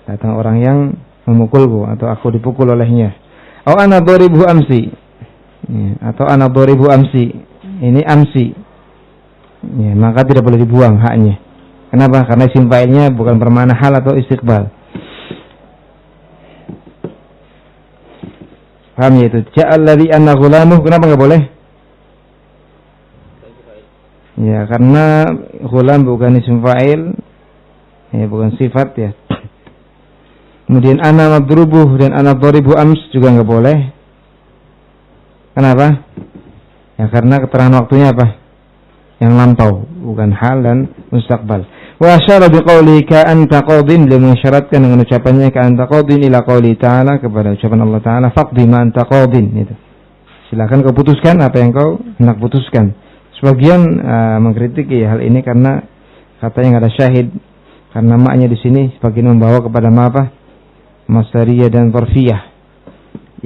Datang orang yang memukulku atau aku dipukul olehnya. Atau ana dharibu amsi. Atau ana dharibu amsi. Ini amsi. Ya, maka tidak boleh dibuang haknya. Kenapa? Karena isim fa'ilnya bukan bermakna hal atau istiqbal. Paham ya itu? Ja'al ladzi anna ghulamuh, kenapa enggak boleh? Ya, karena ghulam bukan isim fa'il. Ya, bukan sifat ya. Kemudian ana madrubuh dan ana dharibu ams juga enggak boleh. Kenapa? Ya, karena keterangan waktunya apa? Yang lampau, bukan hal dan mustaqbal. Wa asyara biqauli ka anta qadin, beliau mengisyaratkan dengan ucapannya ka anta qadin ila qauli ta'ala, kepada ucapan Allah Ta'ala faqdi ma anta qadin, itu. Silakan kau putuskan apa yang kau hendak putuskan. Sebagian mengkritiki hal ini karena katanya enggak ada syahid, karena maknya di sini sebagian membawa kepada apa? Masdariyah dan zarfiyah.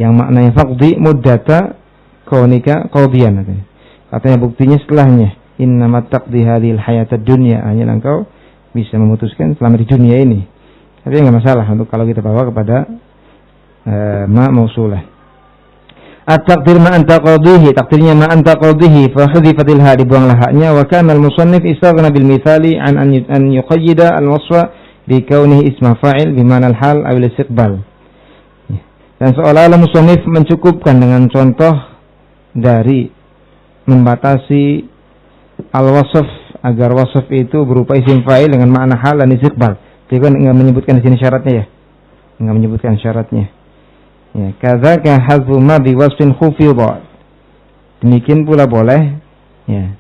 Yang maknanya faqdi muddata kaunika qadiyan. Katanya buktinya setelahnya, innamat taqdi hadhil hayatad dunya, hanya engkau bisa memutuskan selama di dunia ini. Tapi enggak masalah untuk kalau kita bawa kepada ma mausulah. At-taqdir ma anta qadihi, takdirnya ma anta qadihi fa hudifatil ha, dibuanglah haknya. Wa kana al-musannif istaghna bil mithali an yuqayyida al-wasfa bi kaunihi isma fa'il bi ma'na al-hal aw al-istiqbal. Dan seolah-olah musannif mencukupkan dengan contoh dari membatasi al-wasf agar wasf itu berupa isim fa'il dengan makna hal dan istiqbal. Dia kan enggak menyebutkan di sini syaratnya ya. Enggak menyebutkan syaratnya. Ya, kadzaka hazfu ma bi wasfin khufidha. Demikian pula boleh ya.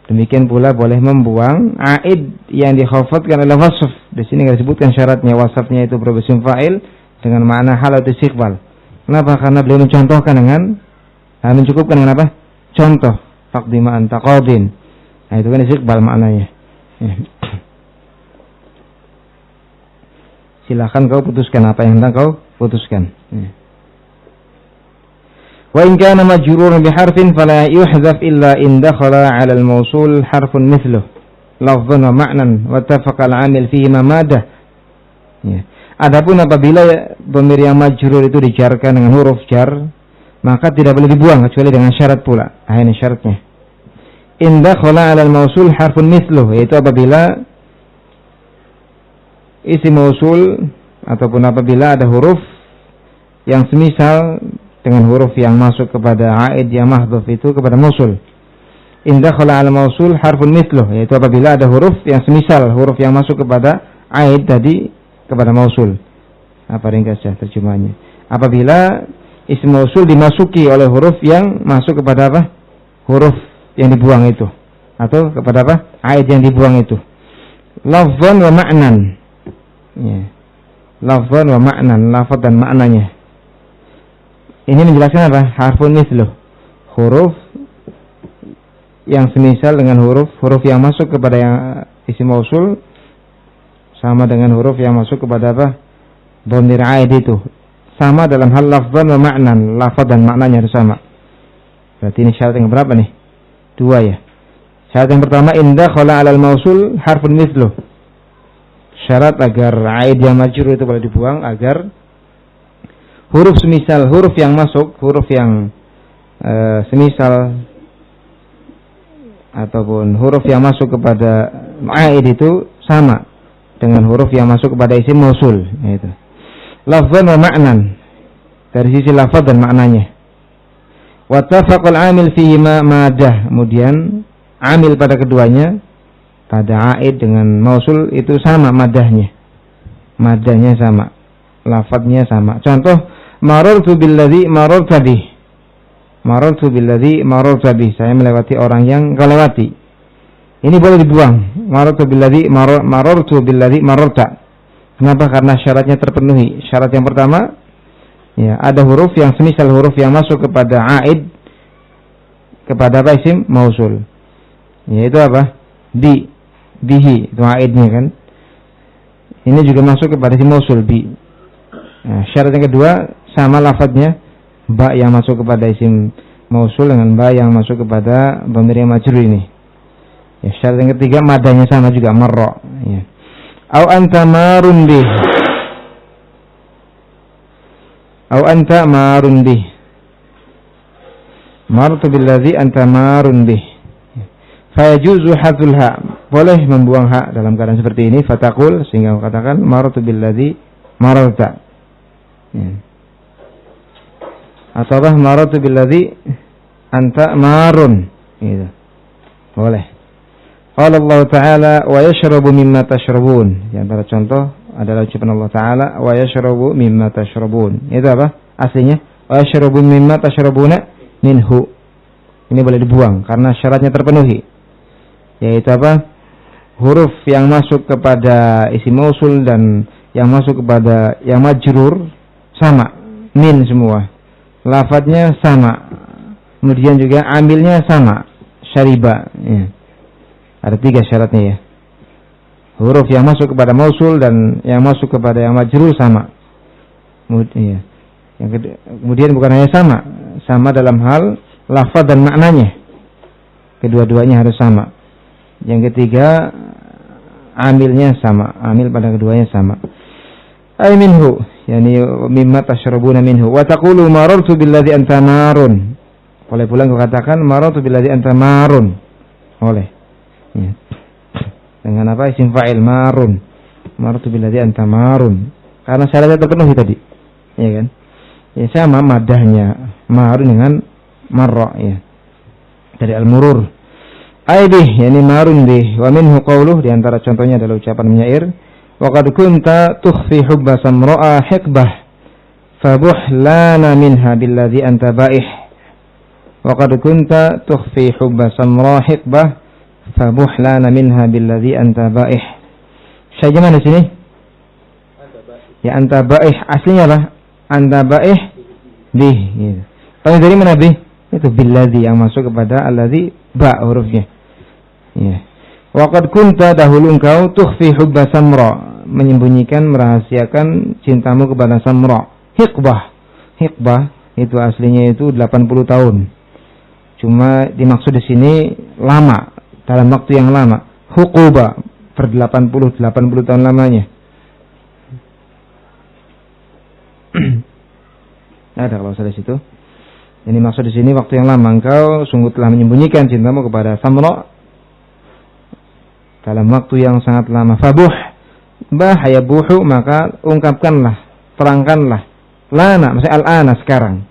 Demikian pula boleh membuang aid yang dikhafadkan oleh wasf. Di sini enggak disebutkan syaratnya, wasfnya itu berupa isim fa'il dengan makna hal atau istiqbal. Kenapa? Karena beliau mencontohkan dengan mencukupkan dengan apa? Contoh faqdi ma anta qadin. Nah, itu kan istiqbal maknanya. Ya. Silakan kau putuskan apa yang hendak kau putuskan. Wa in kana majruran bi harfin fala yuhdzaf illa in dakhala 'ala al-mawsul harfun mithluh lafdhan wa ma'nan wa tafaqa al-'amil fihi ma madah. Ya. Adapun apabila dhamir yang majrur itu dijarkan dengan huruf jar, maka tidak boleh dibuang kecuali dengan syarat pula. Nah, ini syaratnya. In dakhala 'ala al-mawsul harfun mithluh, yaitu apabila isim mausul ataupun apabila ada huruf yang semisal dengan huruf yang masuk kepada aid yang mahdhuf itu kepada mausul. In dakhala 'ala mausul harfun mithluh, yaitu apabila ada huruf yang semisal huruf yang masuk kepada aid tadi kepada mausul. Apa ringkasnya terjemahannya? Apabila isim mausul dimasuki oleh huruf yang masuk kepada apa? Huruf yang dibuang itu, atau kepada apa? Aid yang dibuang itu. Lafzan wa ma'nan. Ya. Lafzan wa ma'nan, lafaz dan maknanya. Ini menjelaskan apa? Harfun mithluh, huruf yang semisal dengan huruf yang masuk kepada yang isim mausul sama dengan huruf yang masuk kepada apa? Dhamir aid itu. Sama dalam hal lafzan wa ma'nan, lafaz dan maknanya harus sama. Berarti ini syarat yang berapa nih? 2 ya. Syarat yang pertama, inda khala 'alal mausul harfun mithluh. Syarat agar aid yang majrur itu boleh dibuang agar huruf semisal huruf yang masuk, huruf yang semisal ataupun huruf yang masuk kepada aid itu sama dengan huruf yang masuk kepada isim mausul, yaitu lafzan wa ma'nan, dari sisi lafaz dan maknanya. Wa tafaqal 'amil fihi ma madah, kemudian amil pada keduanya pada aid dengan mausul itu sama madahnya. Madahnya sama, lafadznya sama. Contoh, marartu billadzi mararta bih. Marartu billadzi mararta bih, saya melewati orang yang kau lewati. Ini boleh dibuang. Marartu billadzi mararta. Kenapa? Karena syaratnya terpenuhi. Syarat yang pertama, ya, ada huruf yang semisal huruf yang masuk kepada aid kepada apa? Isim mausul. Yaitu apa? Bihi, itu aidnya kan. Ini juga masuk kepada isim mausul bi. Nah, syarat yang kedua sama lafadznya, ba yang masuk kepada isim mausul dengan ba yang masuk kepada dhamir yang majrur ini. Ya, syarat yang ketiga madanya sama juga, marra. Ya. Au anta marun bih. Au anta marun bih. Martu billadzi anta marun bih. Fayajuzu hadzul ha, boleh membuang hak dalam keadaan seperti ini. Fataqul, sehingga katakan marartu billadzi mararta. Ya. Atau apa? Marartu billadzi anta marun. Gitu. Boleh. Qala Allah Ta'ala wa yashrabu mimma tashrabun. Di antara contoh adalah ucapan Allah Ta'ala wa yashrabu mimma tashrabun. Itu apa? Aslinya wa yashrabu mimma tashrabuna minhu. Ini boleh dibuang karena syaratnya terpenuhi. Yaitu apa? Huruf yang masuk kepada isim mausul dan yang masuk kepada yang majrur sama, min semua. Lafadznya sama. Kemudian juga amilnya sama, syariba. Ya. Ada 3 syaratnya ya. Huruf yang masuk kepada mausul dan yang masuk kepada yang majrur sama. Ya. Kemudian bukan hanya sama dalam hal lafaz dan maknanya. Kedua-duanya harus sama. Yang ketiga, amilnya sama, amil pada keduanya sama. Ay minhu, yani mimma tashrabuna minhu. Wa taqulu marartu billadzi anta marun. Boleh pula kau katakan marartu billadzi anta marun. Boleh. Ya. Dengan apa? Isim fa'il marun. Marartu billadzi anta marun. Karena syaratnya terpenuhi tadi. Ya kan? Ya sama madahnya marun dengan marra ya. Dari al-murur. Ai bih, yani marun bih. Wa minhu qawluh, di antara contohnya adalah ucapan penyair, wa qad kunta tukhfi hubba samra'a hiqbah fabuhlana minha billadzi anta ba'ih. Wa qad kunta tukhfi hubba samra'a hiqbah fabuhlana minha billadzi anta ba'ih. Saya gimana di sini? Ya anta ba'ih, aslinya apa? Anta ba'ih bih gitu. Tahu dari mana bih? Itu billadzi yang masuk kepada alladzi ba hurufnya. Ya. Wa qad kunta, dahulu engkau tukhfi hubba samra, menyembunyikan, merahasiakan cintamu kepada samra. Hiqbah. Hiqbah itu aslinya itu 80 tahun. Cuma dimaksud di sini lama, dalam waktu yang lama. Huquba per 80 tahun lamanya. Ada kalau saya di situ. Ini maksud di sini waktu yang lama engkau sungguh telah menyembunyikan cintamu kepada Samra dalam waktu yang sangat lama. Fabuh, bahayabuhu, maka ungkapkanlah, terangkanlah. Lana, maksudnya al-ana sekarang.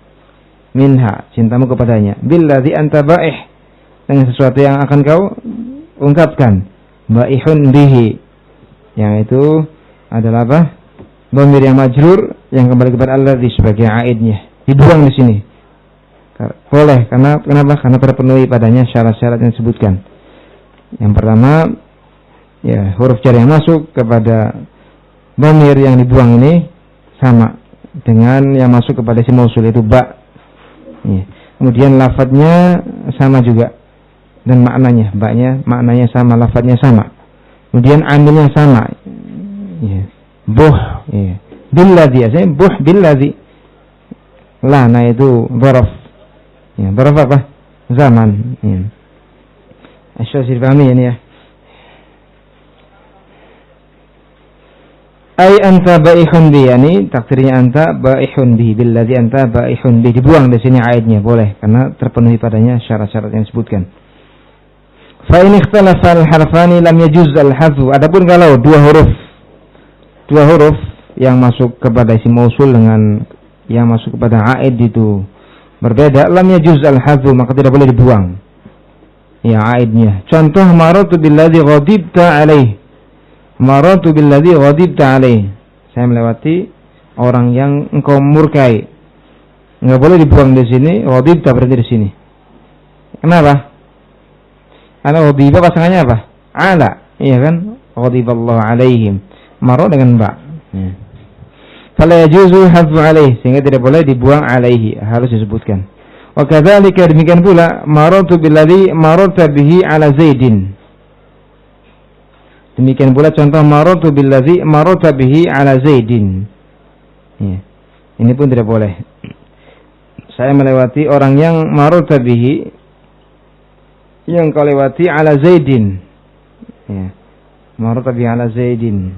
Minha, cintamu kepadanya. Billadzi anta ba'ih, dengan sesuatu yang akan kau ungkapkan. Ba'ihun bihi, yang itu adalah apa? Dhamir yang majrur yang kembali kepada alladzi sebagai aidnya. Dibuang di sini. Boleh, kenapa? Karena terpenuhi padanya syarat-syarat yang disebutkan. Yang pertama, ya huruf jar yang masuk kepada dhamir yang dibuang ini sama dengan yang masuk kepada isim mausul itu ba. Ya. Kemudian lafadznya sama juga dan maknanya, ba-nya maknanya sama, lafadznya sama. Kemudian amilnya sama. Ya. Buh, ya. Billadzi, saya buh billadzi. Lana itu dzaraf. Ya, berapa apa? Zaman. Ya. Asyik dipahami ini ya. Ai anta ba'ihun bi, yani takdirnya anta ba'ihun bi, billadzi anta ba'ihun bi, dibuang di sini aidnya, boleh karena terpenuhi padanya syarat-syarat yang disebutkan. Fa in ikhtalafa al-harfani lam yajuz al-hadfu. Adapun kalau dua huruf yang masuk kepada isim mausul dengan yang masuk kepada aid itu berbeda, lam yajuz al-hadfu, maka tidak boleh dibuang ya aidnya. Contoh maratu billadzi ghadibta alaih. Maratu billadzi ghadibta alaih, saya melewati orang yang engkau murkai. Enggak boleh dibuang di sini. Ghadibta berarti di sini. Kenapa? Karena ghadiba pasangannya apa? Ala, iya kan? Ghadiballahu alaihim. Maro dengan ba. Ya. Fala yajuzu hadfu alaih, sehingga tidak boleh dibuang alaihi, harus disebutkan. Wa kadzalika, demikian pula marartu billadzi mararta bihi ala Zaidin. Demikian pula contoh marartu billadzi mararta bihi ala Zaidin. Ya. Ini pun tidak boleh. Saya melewati orang yang mararta bihi, yang kau lewati ala Zaidin. Ya. Mararta bihi ala Zaidin,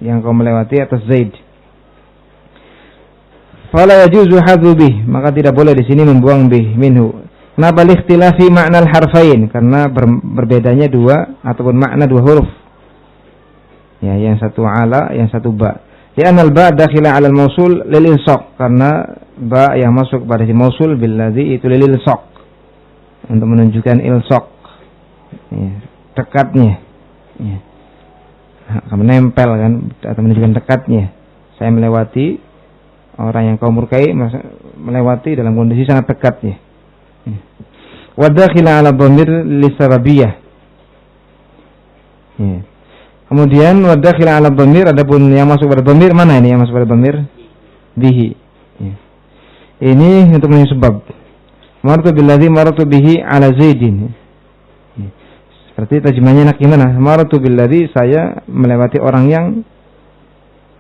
yang kau melewati atas Zaid. Fala yajuzu hadzu bih, maka tidak boleh di sini membuang bih minhu. Kenapa? Likhtilafi makna al-harfain, karena berbedanya dua ataupun makna dua huruf. Ya, yang satu ala, yang satu ba. Ya anal ba dakhila 'ala al-mausul lil insaq, karena ba yang masuk pada isim mausul billadzi itu lil ilsaq, untuk menunjukkan ilsaq, ya, dekatnya, ya. Menempel kan, atau menunjukkan dekatnya. Saya melewati orang yang kau murkai, melewati dalam kondisi sangat dekatnya. Wa dakhila ala dhamir li sababiyah. Ya. Kemudian wa dakhila ala dhamir, adapun yang masuk pada dhamir, mana ini yang masuk pada dhamir? Bihi. Ya. Ini untuk menunjukkan sebab. Maratu billadzi maratu bihi ala Zaidin. Ya. Seperti terjemahnya nak gimana? Maratu billadzi, saya melewati orang yang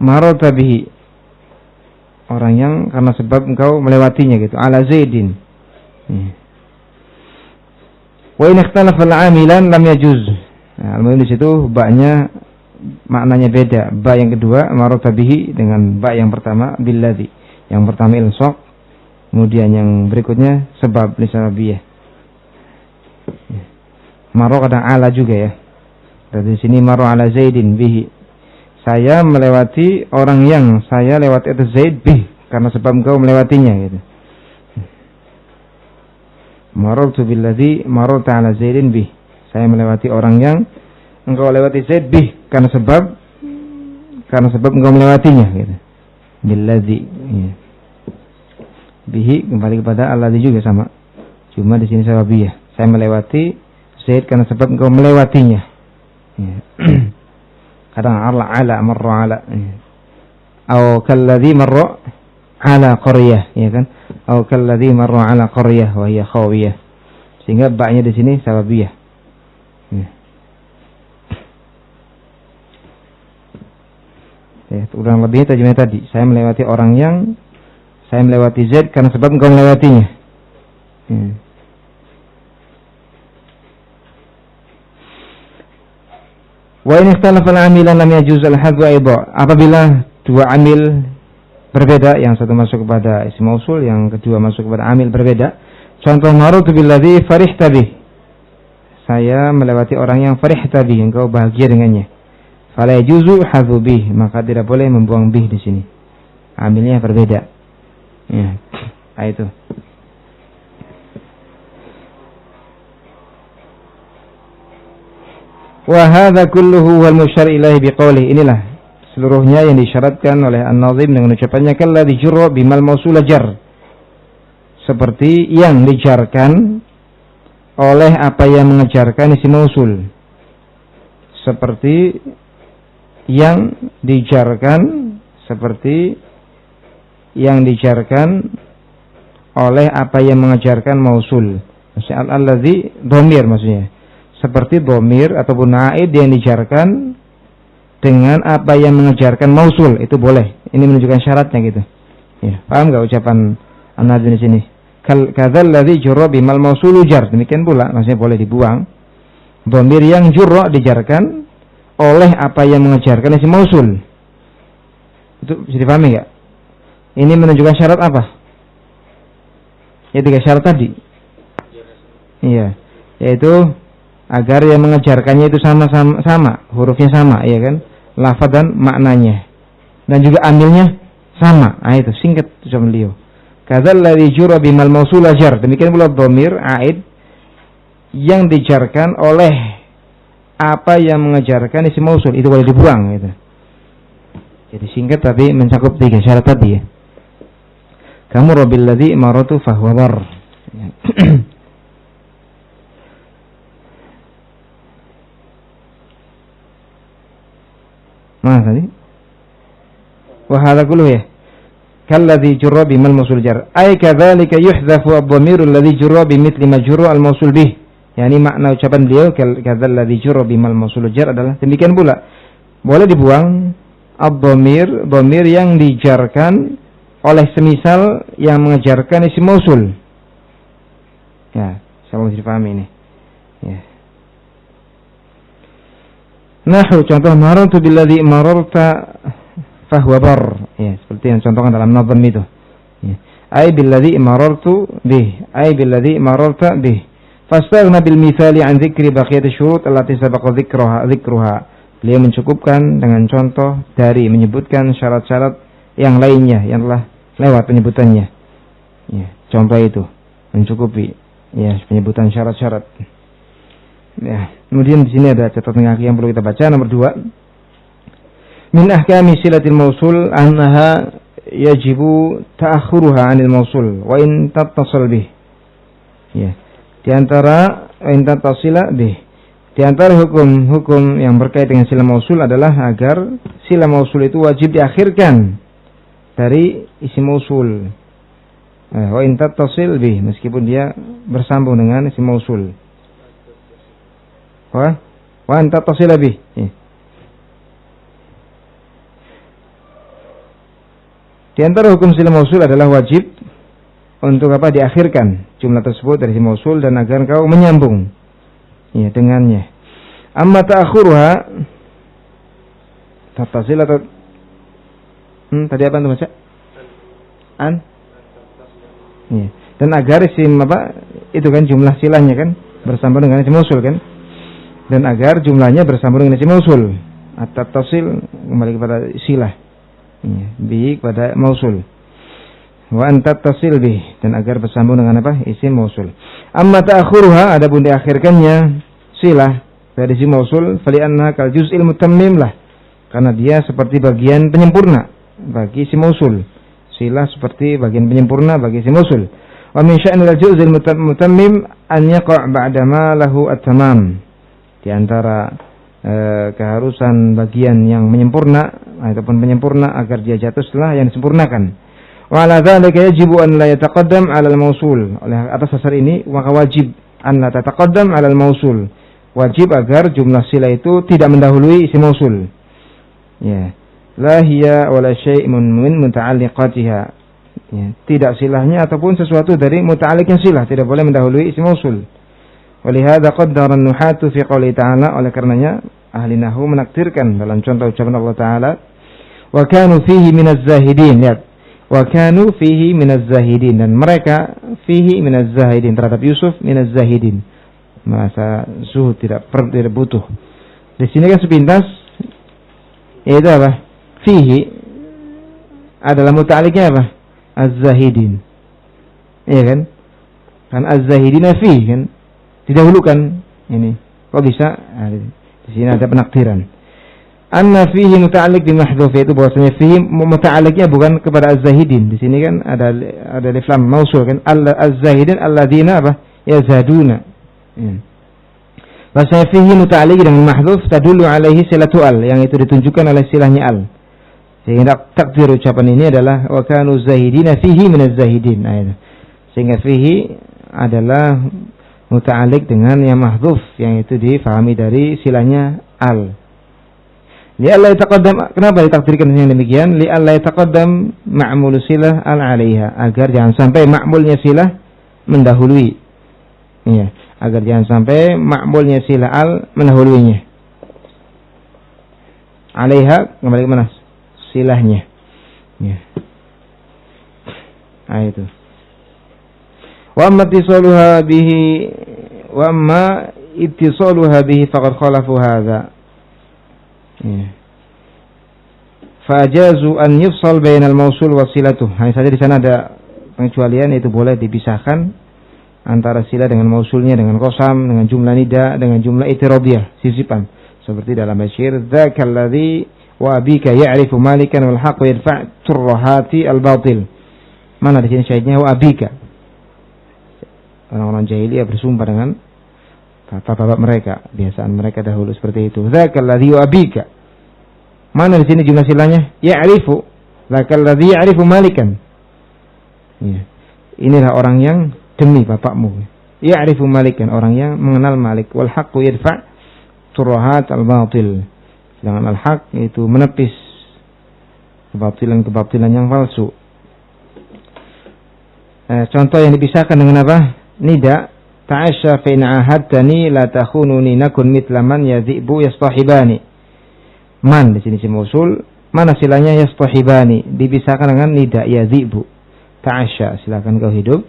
marata bihi, orang yang karena sebab engkau melewatinya gitu, ala Zaidin. Wa in ikhtalafa al-amilan lam yajuz. Nah, di situ ba-nya maknanya beda. Ba yang kedua marata bihi dengan ba yang pertama billadzi. Yang pertama ilsaq, kemudian yang berikutnya sebab li sababiyah. Maro kadang ala juga ya. Dari sini maro ala Zaidin bihi. Saya melewati orang yang saya lewati itu Zaid bih, karena sebab engkau melewatinya gitu. Marartu billadzi mararta ala Zaidin bih. Saya melewati orang yang engkau lewati Zaid bih, karena sebab engkau melewatinya gitu. Billadzi. Ya. Bihi kembali kepada alladzi juga sama. Cuma di sini sababiyah. Saya melewati Zaid karena sebab engkau melewatinya. Ya. Kadang ala marra ala, atau kalladzi marra ala qaryah, ya kan? Atau kalladzi marra ala qaryah wa hiya khawiyah. Sehingga ba-nya di sini sababiyah. Ya, kurang lebih terjemah tadi. Saya melewati orang yang saya melewati Z karena sebab engkau melewatinya. Wa in ikhtalafa al-amilan lam yajuz al-hadhu aidha. Apabila dua amil berbeda, yang satu masuk kepada isim mausul, yang kedua masuk kepada amil berbeda. Contoh marartu billadzi farihta bih. Saya melewati orang yang farihta bih, engkau bahagia dengannya. Fala yajuzu hadhu bih, maka tidak boleh membuang bih di sini. Amilnya berbeda. Ya. Itu. Wa hadza kulluhu wal musyar ilaihi biqaulih. Inilah seluruhnya yang disyaratkan oleh An-Nazim dengan ucapannya kalladzi jurra bimal mausul jar. Seperti yang dijarkan oleh apa yang mengejarkan isim mausul. Seperti yang dijarkan, seperti yang dijarkan oleh apa yang mengejarkan mausul. Maksudnya alladzi dhamir maksudnya. Seperti dhamir ataupun aid yang dijarkan dengan apa yang mengejarkan mausul, itu boleh. Ini menunjukkan syaratnya gitu. Ya, paham enggak ucapan An-Nazim di sini? Kadzal ladzi jurra bimal mausulu jar. Demikian pula maksudnya boleh dibuang dhamir yang jurra dijarkan oleh apa yang mengejarkan isim mausul. Itu bisa dipahami enggak? Ini menunjukkan syarat apa? Ya, tiga syarat tadi. Iya, yaitu agar yang mengejarkannya itu sama, hurufnya sama, ya kan? Lafaz dan maknanya. Dan juga amilnya sama. Itu singkat ucapan beliau. Kadzal ladzi jurra bimal mausul jar. Demikian pula dhamir aid yang dijarkan oleh apa yang mengejarkan isim mausul, itu boleh dibuang gitu. Jadi singkat tapi mencakup tiga syarat tadi ya. Kamu rabbil ladzi maratu fahuwa bar. Mana tadi? Wa hadza kulluhu ya. Kalladzi jurra bimal mausul jar. Ay kadzalika yuhdhafu ad-dhamiru alladzi jurra bimithli ma jurra al-mausul bih. Yani makna ucapan beliau kadzalladzi jurra bimal mausul jar adalah demikian pula. Boleh dibuang ad-dhamir, dhamir yang dijarkan oleh semisal yang mengejarkan isim mausul. Ya, saya mau dipahami ini. Ya. Nahu contoh marartu billadzi mararta fahuwa bar. Ya, seperti yang contohkan dalam nazm itu. Ya. Ai billadzi marartu bih, ai billadzi mararta bih. Fastaghna bil mithali an dzikri baqiyati syurut allati sabaqa dzikruha. Beliau mencukupkan dengan contoh dari menyebutkan syarat-syarat yang lainnya yang telah lewat penyebutannya. Ya, contoh itu mencukupi ya penyebutan syarat-syarat. Ya, kemudian di sini ada catatan kaki yang perlu kita baca. Nomor 2, min ahkami silatil mausul annaha yajibu ta'akhuruha 'anil mausul wa in tattasil bih. Ya. Di antara in tattasila bih. Di antara hukum-hukum yang berkait dengan sila mausul adalah agar sila mausul itu wajib diakhirkan dari isim mausul. Wa in tattasil bih, meskipun dia bersambung dengan isim mausul. Wa in tattasila bih. Ya. Di antara hukum sila mausul adalah wajib untuk apa diakhirkan jumlah tersebut dari isim mausul dan agar kau menyambung ya dengannya. Amma ta'akhuruha tattasil atau tadi apa antum baca? An? Ya. Dan agar isim apa itu kan jumlah silanya kan bersambung dengan isim mausul kan, dan agar jumlahnya bersambung dengan isim mausul. At-tasil kembali kepada silah ya, bi kepada mausul. Wa an tattasil bih, dan agar bersambung dengan apa isim mausul. Amma ta'akhuruha, adapun diakhirkannya silah dari isim mausul, fali anna kal juz'il mutammim lah, karena dia seperti bagian penyempurna bagi isim mausul. Silah seperti bagian penyempurna bagi isim mausul. Wa min sya'nil juz'il mutammim an yaqa' ba'da ma lahu at-tamam. Di antara keharusan bagian yang menyempurna ataupun penyempurna agar dia jatuh setelah yang disempurnakan. Wa 'ala dzalika yajibu an la yataqaddam 'ala al-mausul. Oleh atas dasar ini maka wajib an la tataqaddam 'ala al-mausul. Wajib agar jumlah silah itu tidak mendahului isim mausul. Ya. La hiya wala syai'un min muta'alliqatiha. Ya, tidak silahnya ataupun sesuatu dari muta'alliqnya silah tidak boleh mendahului isim mausul. Walihada qaddara an-nuhatu fi qouli ta'ala, oleh karenanya ahli nahwu menakdirkan dalam contoh ucapan Allah Ta'ala, wa kanu fihi minaz zahidin. Lihat, wa kanu fihi minaz zahidin, dan mereka fihi minaz zahidin, terhadap Yusuf minaz zahidin, merasa zuhud, tidak butuh. Di sini kan sepintas itu apa? Fihi adalah muta'alliqnya apa? Az-zahidin. Iya kan? Kan az-zahidina fihi kan? Didahulukan ini. Kok bisa? Di sini ada penakdiran. Anna fihi muta'alliq bi mahdhuf, itu bahwasanya fihi muta'alliqnya bukan kepada az-zahidin. Di sini kan ada alif lam mausul kan? Az-zahidin alladzina apa? Yazaduna. Bahwasanya fihi muta'alliq dengan mahdhuf tadullu alaihi silatu al, yang itu ditunjukkan oleh silahnya al. Sehingga takdir ucapan ini adalah wa kanu zahidina fihi minaz zahidin. Sehingga fihi adalah muta'alliq dengan yang mahdhuf, yang itu difahami dari silahnya al. Li'alla yataqaddam, kenapa ditakdirkan yang demikian? Li'alla yataqaddam ma'mul silah al 'alaiha, agar jangan sampai ma'mulnya silah mendahului. Iya, agar jangan sampai ma'mulnya silah al mendahuluinya. 'Alaiha kembali ke mana? Silahnya. Ya. Nah itu. Wa amma ittisaluha bihi faqad khalafu hadza. Ya. Fajazu an yufsal bainal mausul wa silatuh. Hanya saja di sana ada pengecualian, yaitu boleh dipisahkan antara sila dengan mausulnya, dengan qasam, dengan jumlah nida, dengan jumlah itiradiyah, sisipan. Seperti dalam syair, dzakal ladzi wa abika ya'rifu malikan wal haqqu yadfa' turrahati al-batil. Mana di sini syaitnya wa abika? Orang-orang jahiliyah bersumpah dengan bapak-bapak mereka, biasaan mereka dahulu seperti itu. Dzakal ladzi wa abika. Mana di sini jumlah silanya? Ya'rifu. Dzakal ladzi ya'rifu malikan. Ya. Inilah orang yang demi bapakmu. Ya'rifu malikan, orang yang mengenal Malik. Wal haqqu yadfa' turrahat al-batil. Sedangkan al-haq itu menepis kebatilan-kebatilan yang palsu. Contoh yang dipisahkan dengan apa? Nida, ta'asya fa in ahadtani la takhununi nakun mithla man yadhibu yastahibani. Man di sini mausul, mana silanya yastahibani, dipisahkan dengan nida yadhibu. Ta'asya, silakan kau hidup.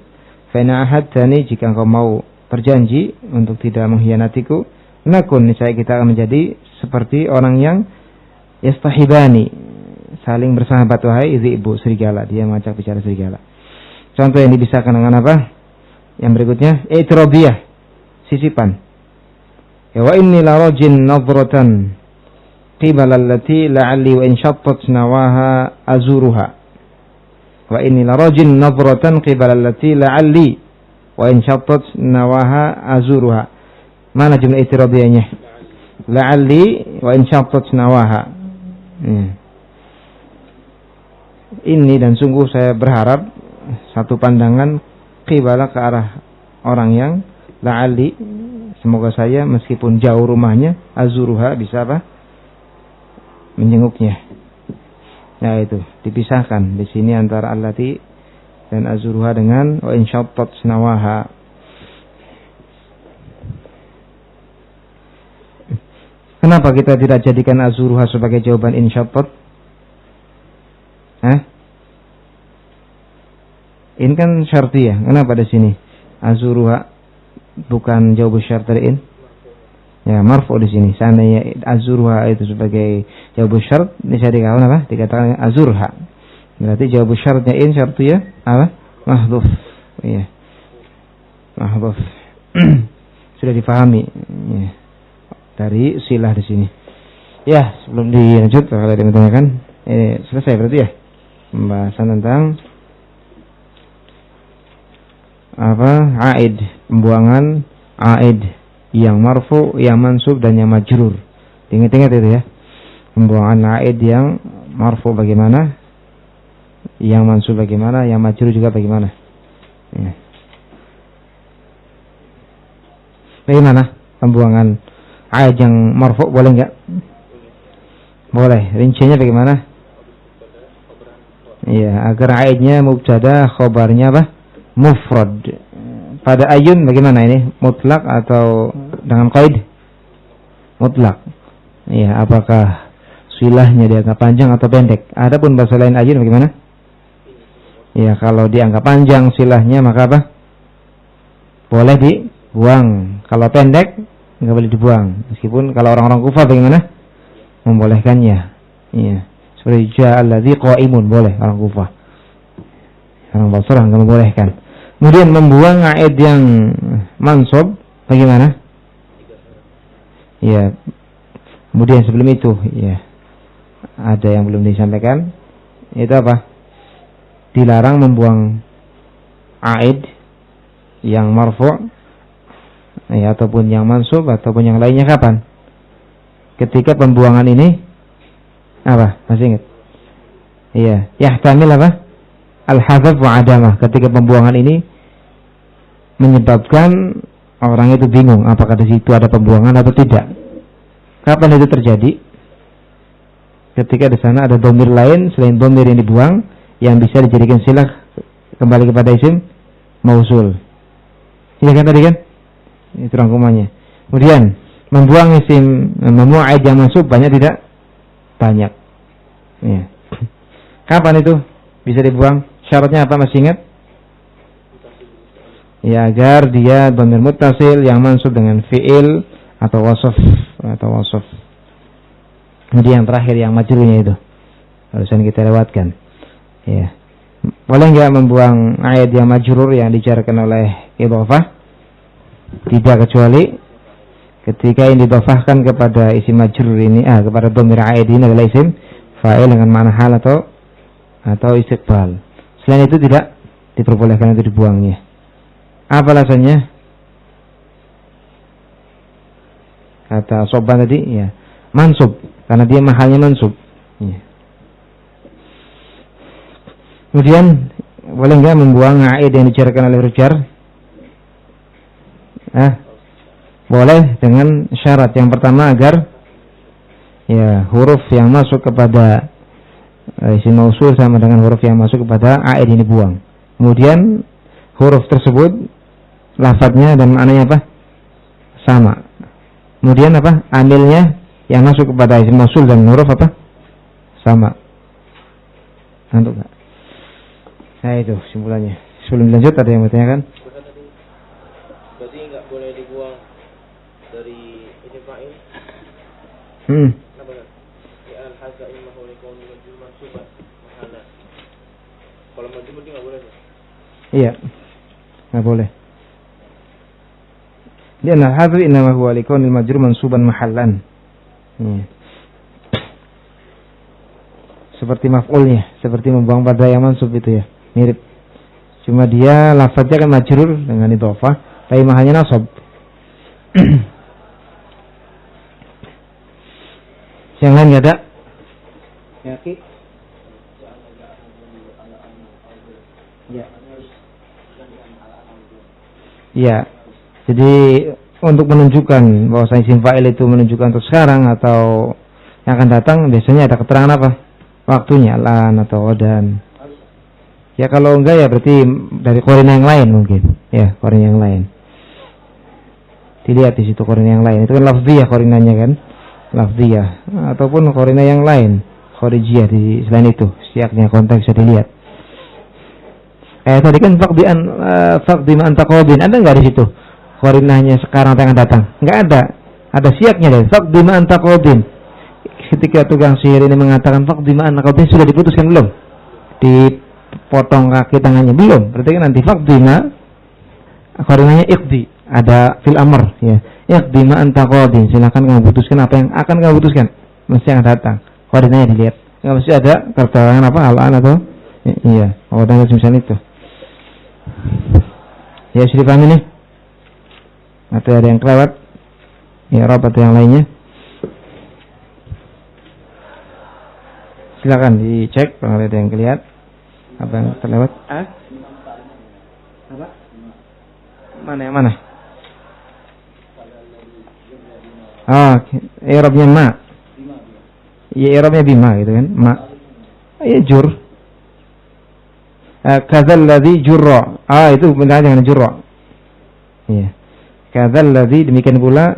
Fa in ahadtani, jika engkau mau berjanji untuk tidak mengkhianatiku, nakun, niscaya kita akan menjadi seperti orang yang yastahibani, saling bersahabat. Wahai dhi'bu, serigala, dia mengajak bicara serigala. Contoh yang dipisahkan dengan apa? Yang berikutnya, i'tiradiyah, sisipan. Ya, wa inni la rajin nadratan qibala allati la'alli wa in shattat nawaha azuruha. Wa inni la rajin nadratan qibala allati la'alli wa in shattat nawaha azuruha. Mana jumlah i'tiradiyahnya? La'alli wa in shattat nawaha. Ini dan sungguh saya berharap satu pandangan qibala ke arah orang yang la'alli, semoga saya meskipun jauh rumahnya, azuruha, bisa apa? Menjenguknya. Nah itu dipisahkan di sini antara allati dan azuruha dengan wa in shattat nawaha. Kenapa kita tidak jadikan azuruha sebagai jawaban in shattat? In kan syartiyah. Kenapa di sini azuruha bukan jawab syart dari in? Ya, marfu di sini. Seandainya azuruha itu sebagai jawab syart, bisa dikatakan apa? Dikatakan azurha. Berarti jawab syartnya in, syartiyah apa? Mahdhuf. Iya. Mahdhuf. Sudah dipahami. Ya. Dari silah di sini. Ya, sebelum dilanjut kalau ada yang bertanyakan, selesai berarti ya pembahasan tentang aid, pembuangan aid yang marfu, yang mansub dan yang majrur. Ingat-ingat itu ya. Pembuangan aid yang marfu bagaimana? Yang mansub bagaimana? Yang majrur juga bagaimana? Ya. Bagaimana pembuangan aid yang marfu, boleh enggak? Boleh. Rinciannya bagaimana? Iya, agar aidnya mubtada, khobarnya apa? Mufrad. Pada ayun bagaimana ini? Mutlak atau dengan qaid? Mutlak. Iya, apakah silahnya dianggap panjang atau pendek? Adapun bahasa lain ayun bagaimana? Iya, kalau dianggap panjang silahnya maka apa? Boleh dibuang. Kalau pendek enggak boleh dibuang. Meskipun kalau orang-orang Kufah bagaimana? Membolehkannya. Iya. Seperti ja'alladzi qa'imun, boleh orang Kufah. Orang Basrah enggak membolehkan. Kemudian membuang aid yang mansub bagaimana? Ya. Kemudian sebelum itu, ya, ada yang belum disampaikan. Itu apa? Dilarang membuang aid yang marfu', ya, ataupun yang mansub ataupun yang lainnya kapan? Ketika pembuangan ini apa? Masih ingat? Iya, yahtamil apa? Al-hadzaf wa adamah. Ketika pembuangan ini menyebabkan orang itu bingung apakah di situ ada pembuangan atau tidak. Kapan itu terjadi? Ketika di sana ada dhamir lain selain dhamir yang dibuang yang bisa dijadikan silah kembali kepada isim mausul. Iya kan tadi kan? Itu rangkumannya. Kemudian membuang isim, membuang aid yang masuk banyak tidak? Banyak. Ya. Kapan itu bisa dibuang? Syaratnya apa, masih ingat? Ya, agar dia dhamir muttasil yang mansub dengan fi'il atau wasaf Kemudian yang terakhir yang majrurnya itu barusan kita lewatkan. Ya. Boleh enggak membuang ayat yang majrur yang dijarkan oleh idhofah? Tidak, kecuali ketika yang didhofahkan kepada isim majrur ini, kepada dhamir aid ini adalah isim fa'il dengan makna hal atau istiqbal. Selain itu tidak diperbolehkan untuk dibuangnya. Apa alasannya? Kata Soban tadi, ya, mansub, karena dia mahalnya mansub. Ya. Kemudian boleh enggak membuang aid yang dijarkan oleh huruf jar? Boleh dengan syarat yang pertama agar ya huruf yang masuk kepada isim mausul sama dengan huruf yang masuk kepada aid ini buang. Kemudian huruf tersebut lafadznya dan maknanya apa? Sama. Kemudian apa? Amilnya yang masuk kepada isim mausul dan huruf apa? Sama. Nanti enggak? Nah itu simpulannya. Sebelum lanjut ada yang bertanyakan? Berarti enggak boleh dibuang dari isim fa'il? Kenapa kan? Ya al-hazza imma huwa likawni majrur mansuban mahala. Kalau majrur berarti enggak boleh. Iya. Enggak boleh. Dia al-hadfi innama huwa likaunil majrur mansuban mahallan. Seperti maf'ulnya, seperti membuang pada yang mansub itu ya. Mirip. Cuma dia lafadznya kan majrur dengan idhofah, tapi mahalnya nasab. Yang lain enggak ada? Yakin? Ya. Jadi untuk menunjukkan bahwa isim fa'il itu menunjukkan untuk sekarang atau yang akan datang, biasanya ada keterangan apa? Waktunya lan atau dan. Ya kalau enggak ya berarti dari korina yang lain mungkin. Ya, korina yang lain. Dilihat di situ korina yang lain. Itu kan lafziyah korinanya kan? Lafziyah ataupun korina yang lain, khorijiyah di selain itu. Siaknya konteksnya dilihat. Tadi kan faqdi ma anta qadin. Ada enggak di situ? Korinahnya sekarang atau yang akan datang? Enggak ada. Ada siaknya deh. Faqdi ma anta qadin. Ketika tukang sihir ini mengatakan faqdi ma anta qadin, sudah diputuskan belum? Dipotong kaki tangannya belum? Berarti kan nanti faqdi ma korinahnya iqdi. Ada fil amr ya. Iqdi ma anta qadin. Silakan kamu putuskan apa yang akan kamu putuskan. Mesti akan datang. Korinahnya dilihat. Enggak mesti ada keterangan apa al-an atau iya. Oh, dan semacam itu. Ya, sudah paham ini? Atau ada yang kelewat? Ya, rapat yang lainnya. Silakan dicek kalau ada yang kelihatan. Apa yang terlewat? Apa? Mana yang mana? I'rabnya ma. Ya, i'rabnya bima gitu kan? Ma. Ya, jur. Kadzal ladzi jurra. Itu benar dengan jurra. Iya. Kadzal ladzi, demikian pula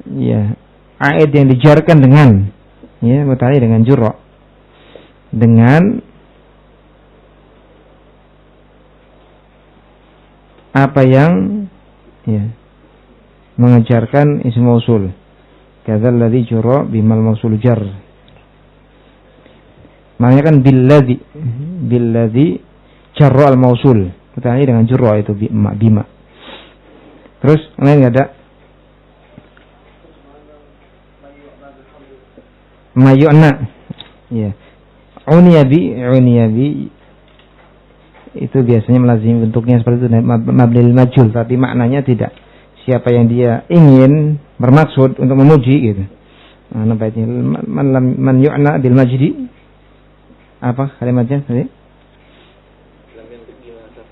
ya, aid yang dijarkan dengan ya, mutali dengan jurra. Dengan apa yang ya mengejarkan isim mausul. Kadzal ladzi jurra bimal mausul jar. Maknanya kan billadzi jarra al-mausul. Mutali dengan jurra itu bima. Terus lain enggak ada? Mayu'na. Ya. Uniyabi itu biasanya melazimi bentuknya seperti itu, mabnil majhul, tapi maknanya tidak. Siapa yang dia ingin bermaksud untuk memuji gitu. Nah, baitnya man yu'na bil majdi. Apa kalimatnya tadi?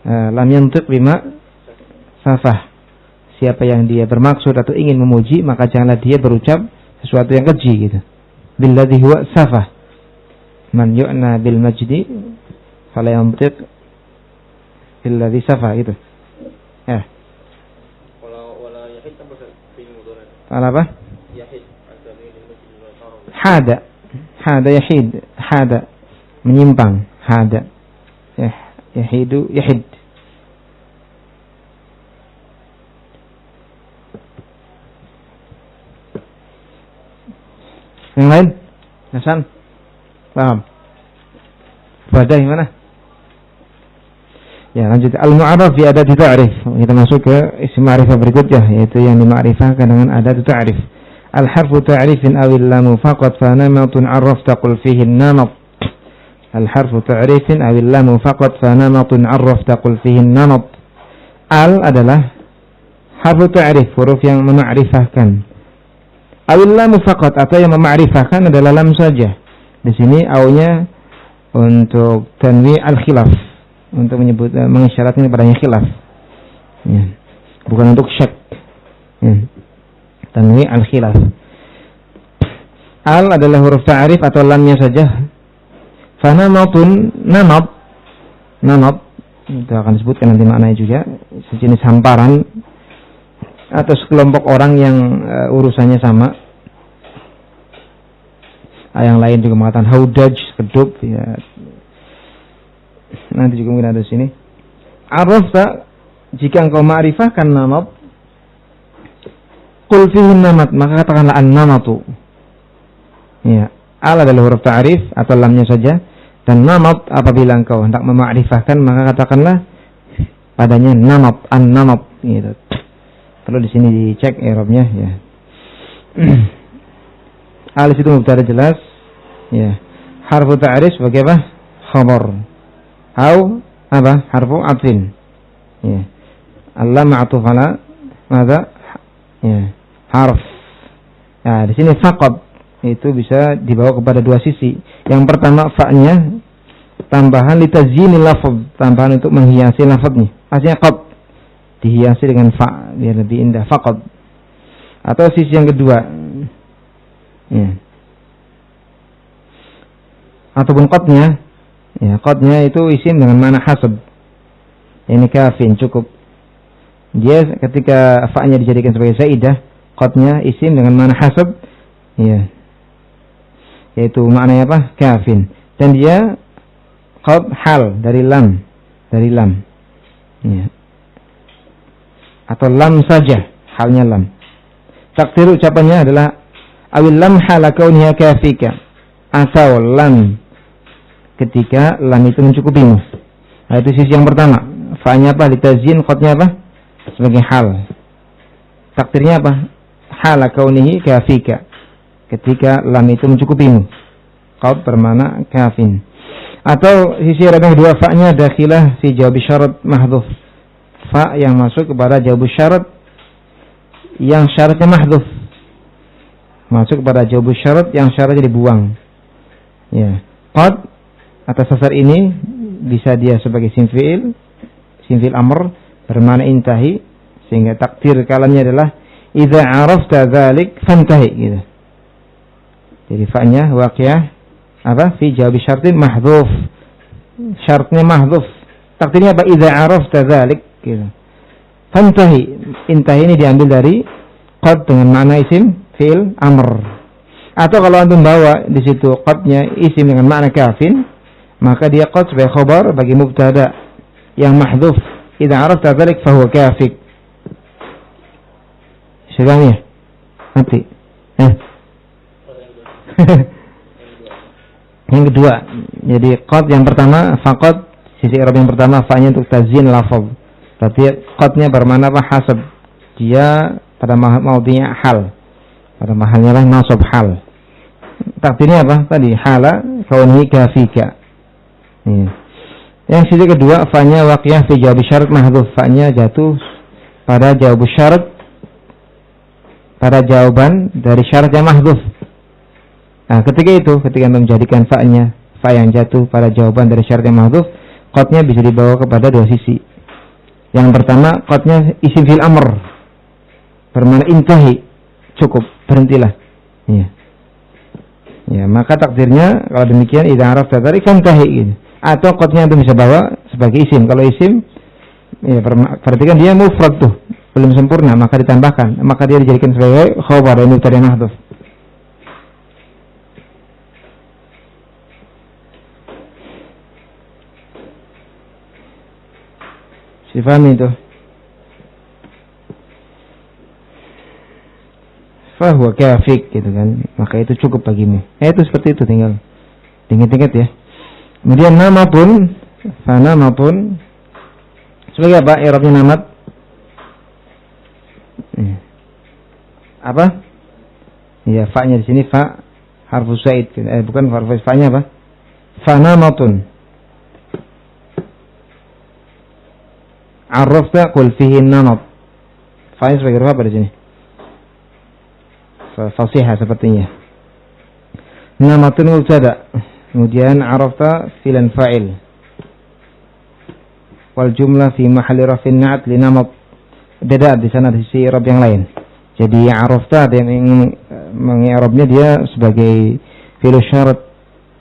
Lam yantiq bima safah. Siapa yang dia bermaksud atau ingin memuji, maka janganlah dia berucap sesuatu yang keji gitu. Billadzi huwa safah. Man yu'na bil majdi fala yantiq billadzi safah gitu. Ya. Wala yahid apa? Yahid hada yahid, hada menyimpang, hada. Yahidu yahid. Yang lain? Hasan? Paham? Badah gimana? Ya, lanjut. Al-mu'arraf fi adati ta'rif. Kita masuk ke isim ma'rifah berikutnya, yaitu yang dima'rifahkan dengan adatu ta'rif. Al-harfu ta'rifin awil lamu faqat fa namatun 'arrafta qul fihi an-namat. Al-harfu ta'rifin awil lamu faqat fa namatun 'arrafta qul fihi an-namat. Al adalah harfu ta'rif, huruf yang mema'rifahkan. Awil lamu faqat, atau yang mema'rifahkan adalah lam saja. Di sini awnya untuk tanwi al-khilaf, untuk menyebut mengisyaratkan kepadanya khilaf. Ya. Bukan untuk syak. Ya. Tanwi al-khilaf. Al adalah huruf ta'rif atau lamnya saja. Fa namatun, namat itu akan disebutkan nanti maknanya juga, sejenis hamparan atau sekelompok orang yang urusannya sama. Yang lain juga mengatakan haudaj, kedub ya. Nanti juga mungkin ada di sini. Arafta, jika engkau ma'rifahkan namat, qul fihi namat, maka katakanlah an-namatu. Ya, al adalah huruf ta'rif atau lamnya saja, dan namat apabila engkau hendak memakrifahkan, maka katakanlah padanya namat, an-namat gitu. Perlu di sini dicek i'rabnya ya. Al itu mubtada jelas ya. Harfu ta'rif sebagai apa? Khabar. Au apa? Harfu atfin. Ya. Allah ma'tuf ala madza? Ya. Harf. Nah, di sini faqad itu bisa dibawa kepada dua sisi. Yang pertama fa-nya tambahan litazyinil lafz, tambahan untuk menghiasi lafaznya. Artinya qad dihiasi dengan fa biar lebih indah, faqad. Atau sisi yang kedua. Ya. Ataupun qadnya, ya qadnya itu isim dengan mana hasab. Ini kafin cukup. Dia ketika fa-nya dijadikan sebagai zaidah, qadnya isim dengan mana hasab, ya. Yaitu maknanya apa? Kafin. Dan dia qad hal dari lam, ya. Atau lam saja, halnya lam. Takdir ucapannya adalah awil lam hala kauniha kafika, atau lam ketika lam itu mencukupimu. Nah, itu sisi yang pertama. Fa-nya apa? Litazyin, qadnya apa? Sebagai hal. Takdirnya apa? Hala kaunihi kafika, ketika lam itu mencukupimu. Qad bermakna kafin. Atau sisi yang kedua, fa-nya dakhilah fi jawab syarat mahdhuf. Fa yang masuk kepada jawab syarat yang syaratnya mahdhuf. Masuk kepada jawab syarat yang syaratnya dibuang. Ya. Qad atas dasar ini bisa dia sebagai isim fi'il amr bermakna intahi, sehingga takdir kalamnya adalah idza arafta dzalik fantahi gitu. Jadi fa-nya waqi'ah apa? Fi jawab syartin mahdhuf. Syaratnya mahdhuf. Takdirnya apa? Idza arafta dzalik gitu. Fantahi. Intahi ini diambil dari qad dengan makna isim fi'il amr. Atau kalau antum bawa di situ qadnya isim dengan makna kafin, maka dia qad sebagai khabar bagi mubtada yang mahdhuf. Idza arafta dzalik fa huwa kafik. Sedang ya? Nanti. Yang kedua. Jadi qad yang pertama, faqad sisi i'rab yang pertama fa-nya untuk tazyin lafaz. Berarti qadnya bermakna apa? Hasab. Dia pada maudhi'nya hal. Pada mahalnya lah nasab hal. Takdirnya apa? Tadi hala kaunihi kafika. Yang sisi kedua, fa-nya waqi'ah fi jawab syarat mahdhuf. Fa-nya jatuh pada jawab syarat, pada jawaban dari syarat yang mahdhuf. Nah, ketika anda menjadikan fa-nya, fa yang jatuh pada jawaban dari syarat yang mahdhuf, qadnya bisa dibawa kepada dua sisi. Yang pertama, qadnya isim fil amr, bermakna intahi, cukup, berhentilah. Ya, maka takdirnya kalau demikian idza arafta dzalik fantahi gitu. Atau qadnya itu bisa bawa sebagai isim. Kalau isim, ya berarti kan dia mufrad tuh, belum sempurna, maka ditambahkan, maka dia dijadikan sebagai khabar dari mubtada mahdhuf. Difahami itu. Fahuwa kafik gitu kan, maka itu cukup bagimu. Itu seperti itu, tinggal ingat-ingat ya. Kemudian nama pun, fa nama pun sebagai apa? I'rabnya namat apa? Ya, fa-nya di sini fa harfu zaid, bukan harfu fa-nya apa? Fa namatun. Arrafta qul fihi namat. Fa-nya sebagai apa di sini? Fasihah sepertinya. Namatun mubtada. Kemudian arafta fi'lan fa'il. Wal jumlah fi mahalli rafin na'at li namat. Beda di sana di sisi i'rab yang lain. Jadi arafta yang mengi'rabnya dia sebagai fi'il syarat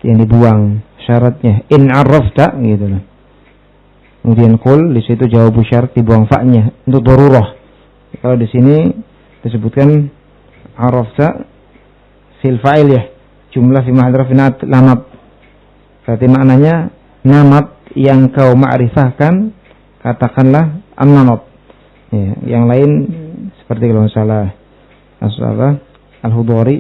yang dibuang syaratnya. In arafta gitu loh. Kemudian qul di situ jawab syarat dibuang fa-nya untuk darurah. Kalau di sini disebutkan arafta fil fa'il ya, jumlah fi mahalli rafin na'at lamat. Berarti maknanya namat yang kau ma'rifahkan, katakanlah an-namat. Ya, yang lain seperti kalau salah Al-Hudhari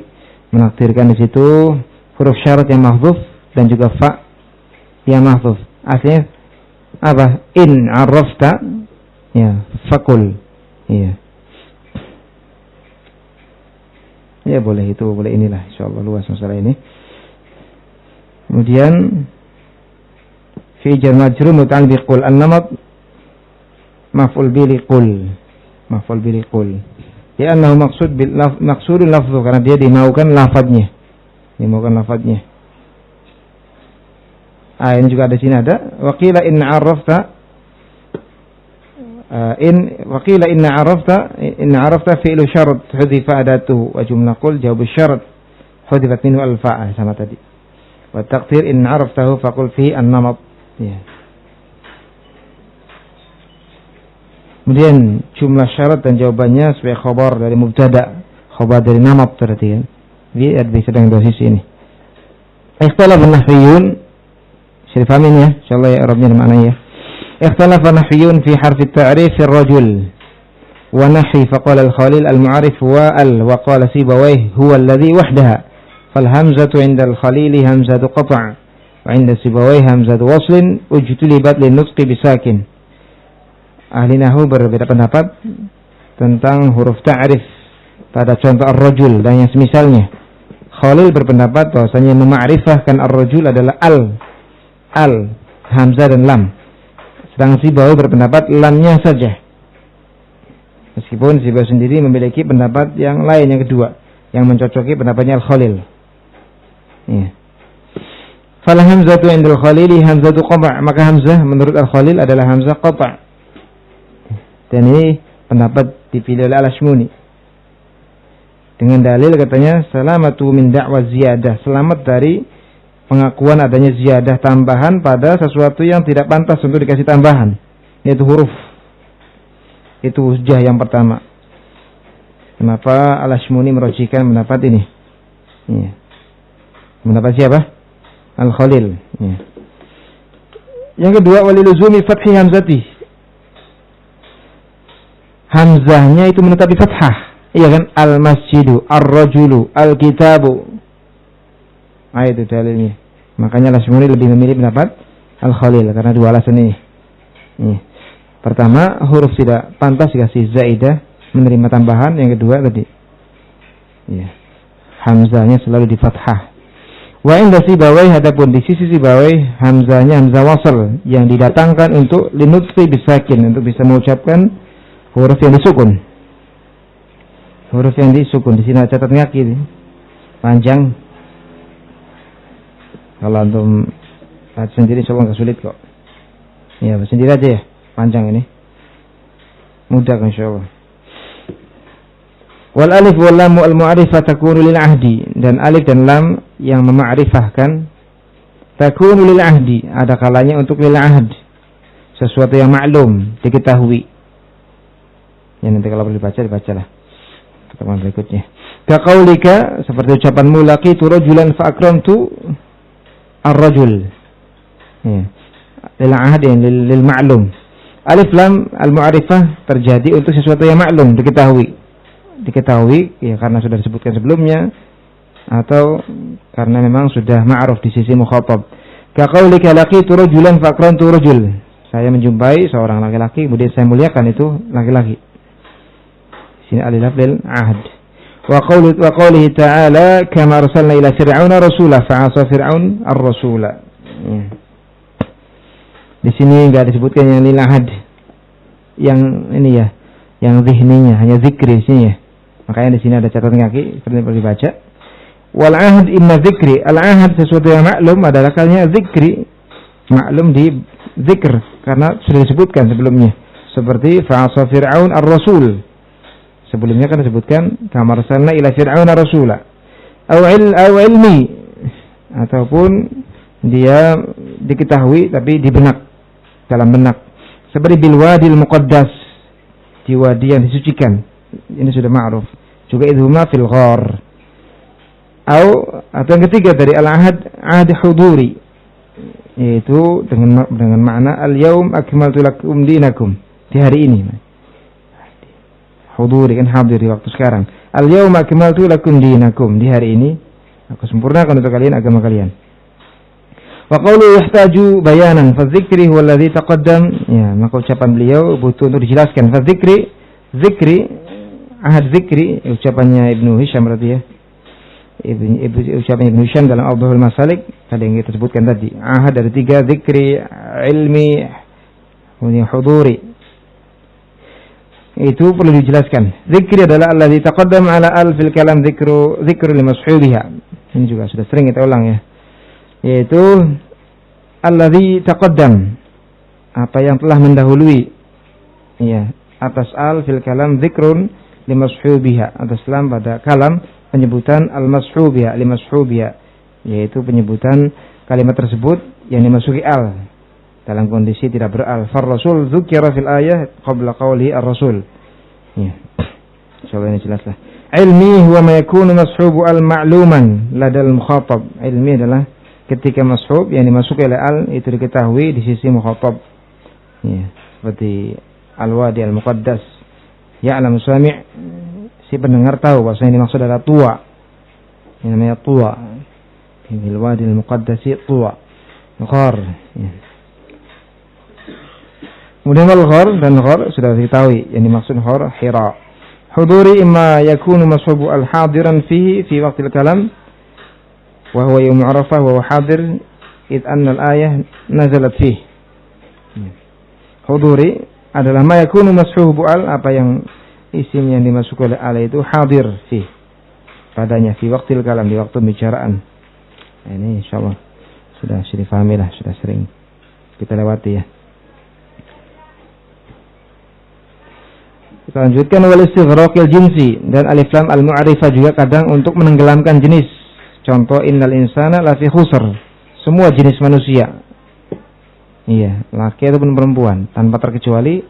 menakdirkan di situ huruf syarat yang mahdhuf dan juga fa yang mahdhuf. Artinya apa? In arafta Ya, fakul. Iya. Ya boleh itu, boleh inilah, insyaallah luas masalah ini. Kemudian fi jar majrur muta'alliq bi qul, an-namat maf'ul bi qul. Maf'ul bi qul. Ya annahu maqsudul lafzu, karena dia dimaukan lafadznya. Dimaukan lafadznya. Ini juga ada sini ada wa qila in 'arafta in 'arafta fi'lu syart hudifa adatuhu wa jumlah qul jawab syart hudifat minhu al-fa'a, sama tadi. Wa taqdir in 'araftahu faqul fihi an-namat. Ya. Kemudian jumlah syarat dan jawabannya sebagai khabar dari mubtada, khabar dari namat berarti kan. Dia sedang dosis ini. Ikhtilaf an-nahwiyun, saya pahamin ya, insyaallah ya Arabnya mana ya. Ikhtilaf an-nahwiyun fi harf at-ta'rif fi ar-rajul wa nahi faqala al-Khalil al-mu'arif wa wa qala Sibawayh huwa alladhi wahdaha. Fal hamzatu 'inda al-Khalil hamzatu qat'. Wa Sibawayh hamzatu waslin ujtulibat lin-nutqi bisakin. Ahli nahwu berbeda pendapat tentang huruf ta'rif pada contoh ar-rajul dan yang semisalnya. Khalil berpendapat bahwasanya mema'rifahkan ar-rajul adalah al, hamzah dan lam. Sedangkan Sibawayh berpendapat lamnya saja. Meskipun Sibawayh sendiri memiliki pendapat yang lain, yang kedua, yang mencocoki pendapatnya al-Khalil. Ya. Fal hamzatu 'inda al-Khalili hamzatu qata', maka hamzah menurut al-Khalil adalah hamzah qata'. Dan ini pendapat dipilih oleh Al-Ashmuni. Dengan dalil katanya salamatu min da'wa ziyadah, selamat dari pengakuan adanya ziyadah tambahan pada sesuatu yang tidak pantas untuk dikasih tambahan, yaitu huruf. Itu hujjah yang pertama. Kenapa Al-Ashmuni merujihkan pendapat ini? Ya. Pendapat siapa? Al-Khalil. Ya. Yang kedua, waliluzumi fathi hamzati. Hamzahnya itu menetapi fathah. Iya kan? Al-masjidu, ar-rajulu, al-kitabu. Itu dalilnya. Makanya Al-Ashmuni lebih memilih pendapat Al-Khalil karena dua alasan ini. Pertama, huruf tidak pantas dikasih zaidah, menerima tambahan. Yang kedua tadi, ya, hamzahnya selalu di fathah. Wa inda Sibawayh, adapun di sisi Sibawayh hamzahnya hamzah wasl yang didatangkan untuk linutfi bisakin, untuk bisa mengucapkan huruf yang disukun. Huruf yang disukun di sini catat kaki panjang. Kalau antum sendiri insyaallah enggak sulit kok. Ya, sendiri aja ya, panjang ini. Mudah insyaallah. Wal alif wal lam al mu'arifah takunu lil ahdi, dan alif dan lam yang mema'rifahkan takunu lil ahdi, ada kalanya untuk lil ahd, sesuatu yang maklum, diketahui. Ya nanti kalau perlu dibacalah pertemuan berikutnya. Kaqaulika, seperti ucapanmu laqitu rajulan fa akramtu ar-rajul. Ya. Lil ahd lil ma'lum. Alif lam al mu'arifah terjadi untuk sesuatu yang maklum, diketahui ya karena sudah disebutkan sebelumnya atau karena memang sudah ma'ruf di sisi mukhatab. Kaqaulika laqitu rajulan fa akramtu rajul. Saya menjumpai seorang laki-laki kemudian saya muliakan itu laki-laki. Sini alif lil ahd. Wa qawlihi ta'ala kama arsalna ila fir'auna rasula fa'asa fir'aun ar-rasula. Di sini enggak disebutkan yang lil ahd. Yang ini ya, yang zihninya hanya zikri di sini ya. Makanya di sini ada catatan kaki perlu dibaca. Wal ahd inna zikri, al ahd sesuatu yang maklum adalah kalnya zikri, maklum di zikr karena sudah disebutkan sebelumnya. Seperti fa'asa fir'aun ar-rasul. Sebelumnya kan disebutkan kama arsalna ila fir'auna rasula. Aw ilmi, ataupun dia diketahui tapi di benak, dalam benak. Seperti bil wadil muqaddas, di wadi yang disucikan. Ini sudah ma'ruf. Juga idhuma fil ghar. Atau yang ketiga dari al-ahad, ahad huduri, yaitu dengan makna al-yaum akmaltu lakum dinakum, di hari ini. Huduri kan hadir di waktu sekarang. Al-yaum akmaltu lakum dinakum, di hari ini aku sempurnakan untuk kalian agama kalian. Wa qawlu yahtaju bayanan fa dzikri huwa alladhi taqaddam. Ya, maka ucapan beliau butuh untuk dijelaskan. Fa dzikri ahad dzikri, ucapannya Ibnu Hisham berarti ya. Ucapan Ibnu Hisham dalam Awdahul Masalik tadi yang kita sebutkan tadi. Ahad dari 3, dzikri, ilmi, kemudian huduri. Itu perlu dijelaskan. Dzikri adalah alladzi taqaddam ala al fil kalam dzikru li mashubiha. Ini juga sudah sering kita ulang ya. Yaitu alladzi taqaddam, apa yang telah mendahului. Ya, atas al fil kalam dzikrun li mashubiha, atas lam pada kalam penyebutan al-mashubiha, limashubiha, yaitu penyebutan kalimat tersebut yang dimasuki al dalam kondisi tidak beral. Far rasul dzukira fil ayah qabla qawli ar-rasul. Ya. Insyaallah ini jelaslah. Ilmi huwa ma yakunu mashubu al-ma'luman ladal mukhatab. Ilmi adalah ketika mashub yang dimasuki oleh al itu diketahui di sisi mukhatab. Ya, seperti al-wadi al-muqaddas. Ya'lam sami', si pendengar tahu bahwa yang dimaksud adalah tua. Yang namanya tua. Fil wadi al-muqaddasi tua. Ghar. Ya. Kemudian al-ghar dan ghar sudah diketahui yang dimaksud ghar Hira. Huduri imma yakunu mashubu al-hadiran fihi fi waqtil kalam wa huwa yawm Arafah wa huwa hadir id anna al-ayah nazalat fihi. Huduri adalah ma yakunu mashubu al, apa yang isim yang dimasuki oleh al itu hadir fi padanya fi waqtil kalam, di waktu bicaraan. Nah, ini insyaallah sudah difahami lah, sudah sering kita lewati ya. Kita lanjutkan wal istighraqil jinsi, dan alif lam al mu'arifah juga kadang untuk menenggelamkan jenis. Contoh innal insana lafi khusr, semua jenis manusia. Iya, laki ataupun perempuan tanpa terkecuali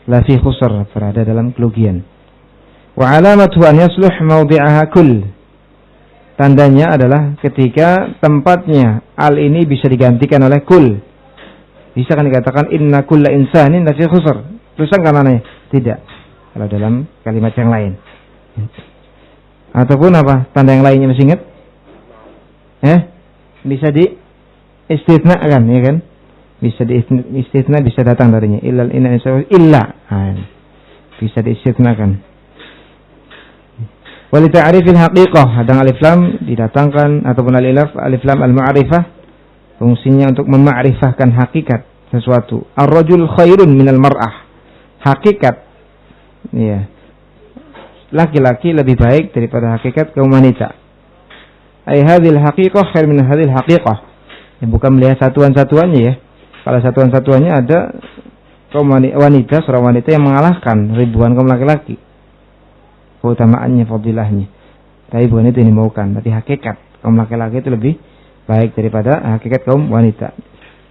lafi khusr, berada dalam kerugian. Wa alamatu an yasluh mawdi'aha kull, tandanya adalah ketika tempatnya al ini bisa digantikan oleh kull. Bisa kan dikatakan inna kulla insanin lafi khusr, terus kan mananya? Tidak. Kalau dalam kalimat yang lain. Ataupun apa? Tanda yang lainnya masih ingat? Bisa di istitsna kan, ya kan? Bisa di istitsna, bisa datang darinya illa illa. Bisa diistitsnakan. Wal ta'rifil haqiqah, hadang alif lam didatangkan ataupun alif lam al ma'rifah, fungsinya untuk memakrifahkan hakikat sesuatu. Ar-rajul khairun minal mar'ah, hakikat ya, laki-laki lebih baik daripada hakikat kaum wanita. Ai hadhil haqiqah khair min hadhil haqiqah. Ya, bukan melihat satuan-satuannya ya. Kalau satuan-satuannya ada kaum wanita, seorang wanita yang mengalahkan ribuan kaum laki-laki. Keutamaannya, fadilahnya. Tapi bukan itu yang dimaukan. Tapi hakikat kaum laki-laki itu lebih baik daripada hakikat kaum wanita.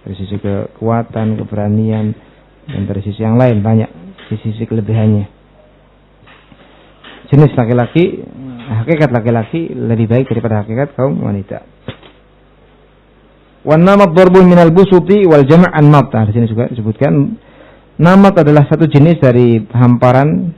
Dari sisi kekuatan, keberanian, dan dari sisi yang lain banyak. Di sisi kelebihannya. Jenis laki-laki, hakikat laki-laki lebih baik daripada hakikat kaum wanita. Wan namat darbun minal busuti wal jama' an-nat. Di sini juga disebutkan namat adalah satu jenis dari hamparan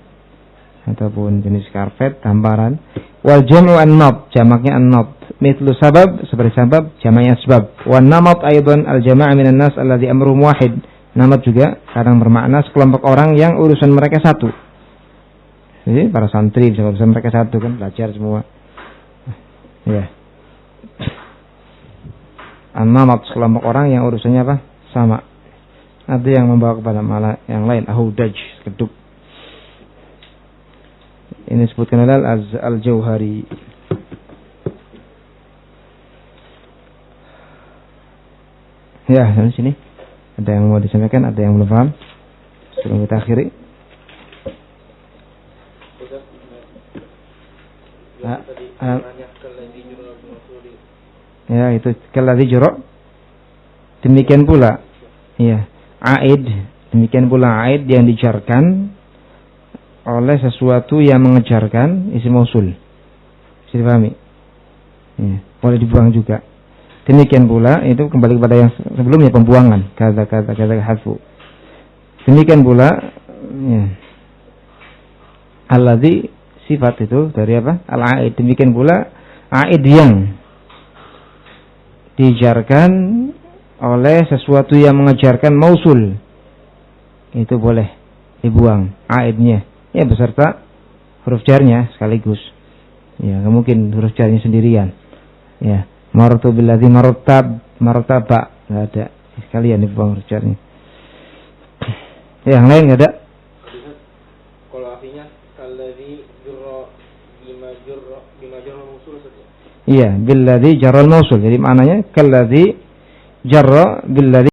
ataupun jenis karpet, hamparan. Wal jam'u an-nat, jamaknya an-nat. Mithlu sabab, seperti sabab, jamaknya sebab. Wan namat aidan al-jama' minan nas alladhi amruhum wahid. Namat juga kadang bermakna sekelompok orang yang urusan mereka satu. Jadi para santri bisa urusan mereka satu kan, belajar semua. Ya. An-namat sekelompok orang yang urusannya apa? Sama. Ada yang membawa kepada malah yang lain, ahudaj, keduk. Ini disebutkan oleh Al-Jauhari. Ya, di sini ada yang mau disampaikan, ada yang belum paham. Sebelum kita akhiri. Ya, itu kalladzi jura. Demikian pula ya, aid, demikian pula aid yang dijarkan oleh sesuatu yang mengejarkan isim mausul. Bisa dipahami? Ya, boleh dibuang juga. Demikian pula itu kembali kepada yang sebelumnya, pembuangan, kata hadfu. Demikian pula ya, alladzi sifat itu dari apa? Al-aid. Demikian pula aid yang dijarkan oleh sesuatu yang mengejarkan mausul, itu boleh dibuang aidnya, ya beserta huruf jarnya sekaligus. Ya, nggak mungkin huruf jarnya sendirian. Ya, marartu billadzi martaba, nggak ada. Sekalian dibuang huruf jarnya. Yang lain nggak ada? Kalau artinya kalladzi jurra bima jarra mausul saja. Iya, billadzi jarra mausul. Jadi maknanya kalladzi jarra billadzi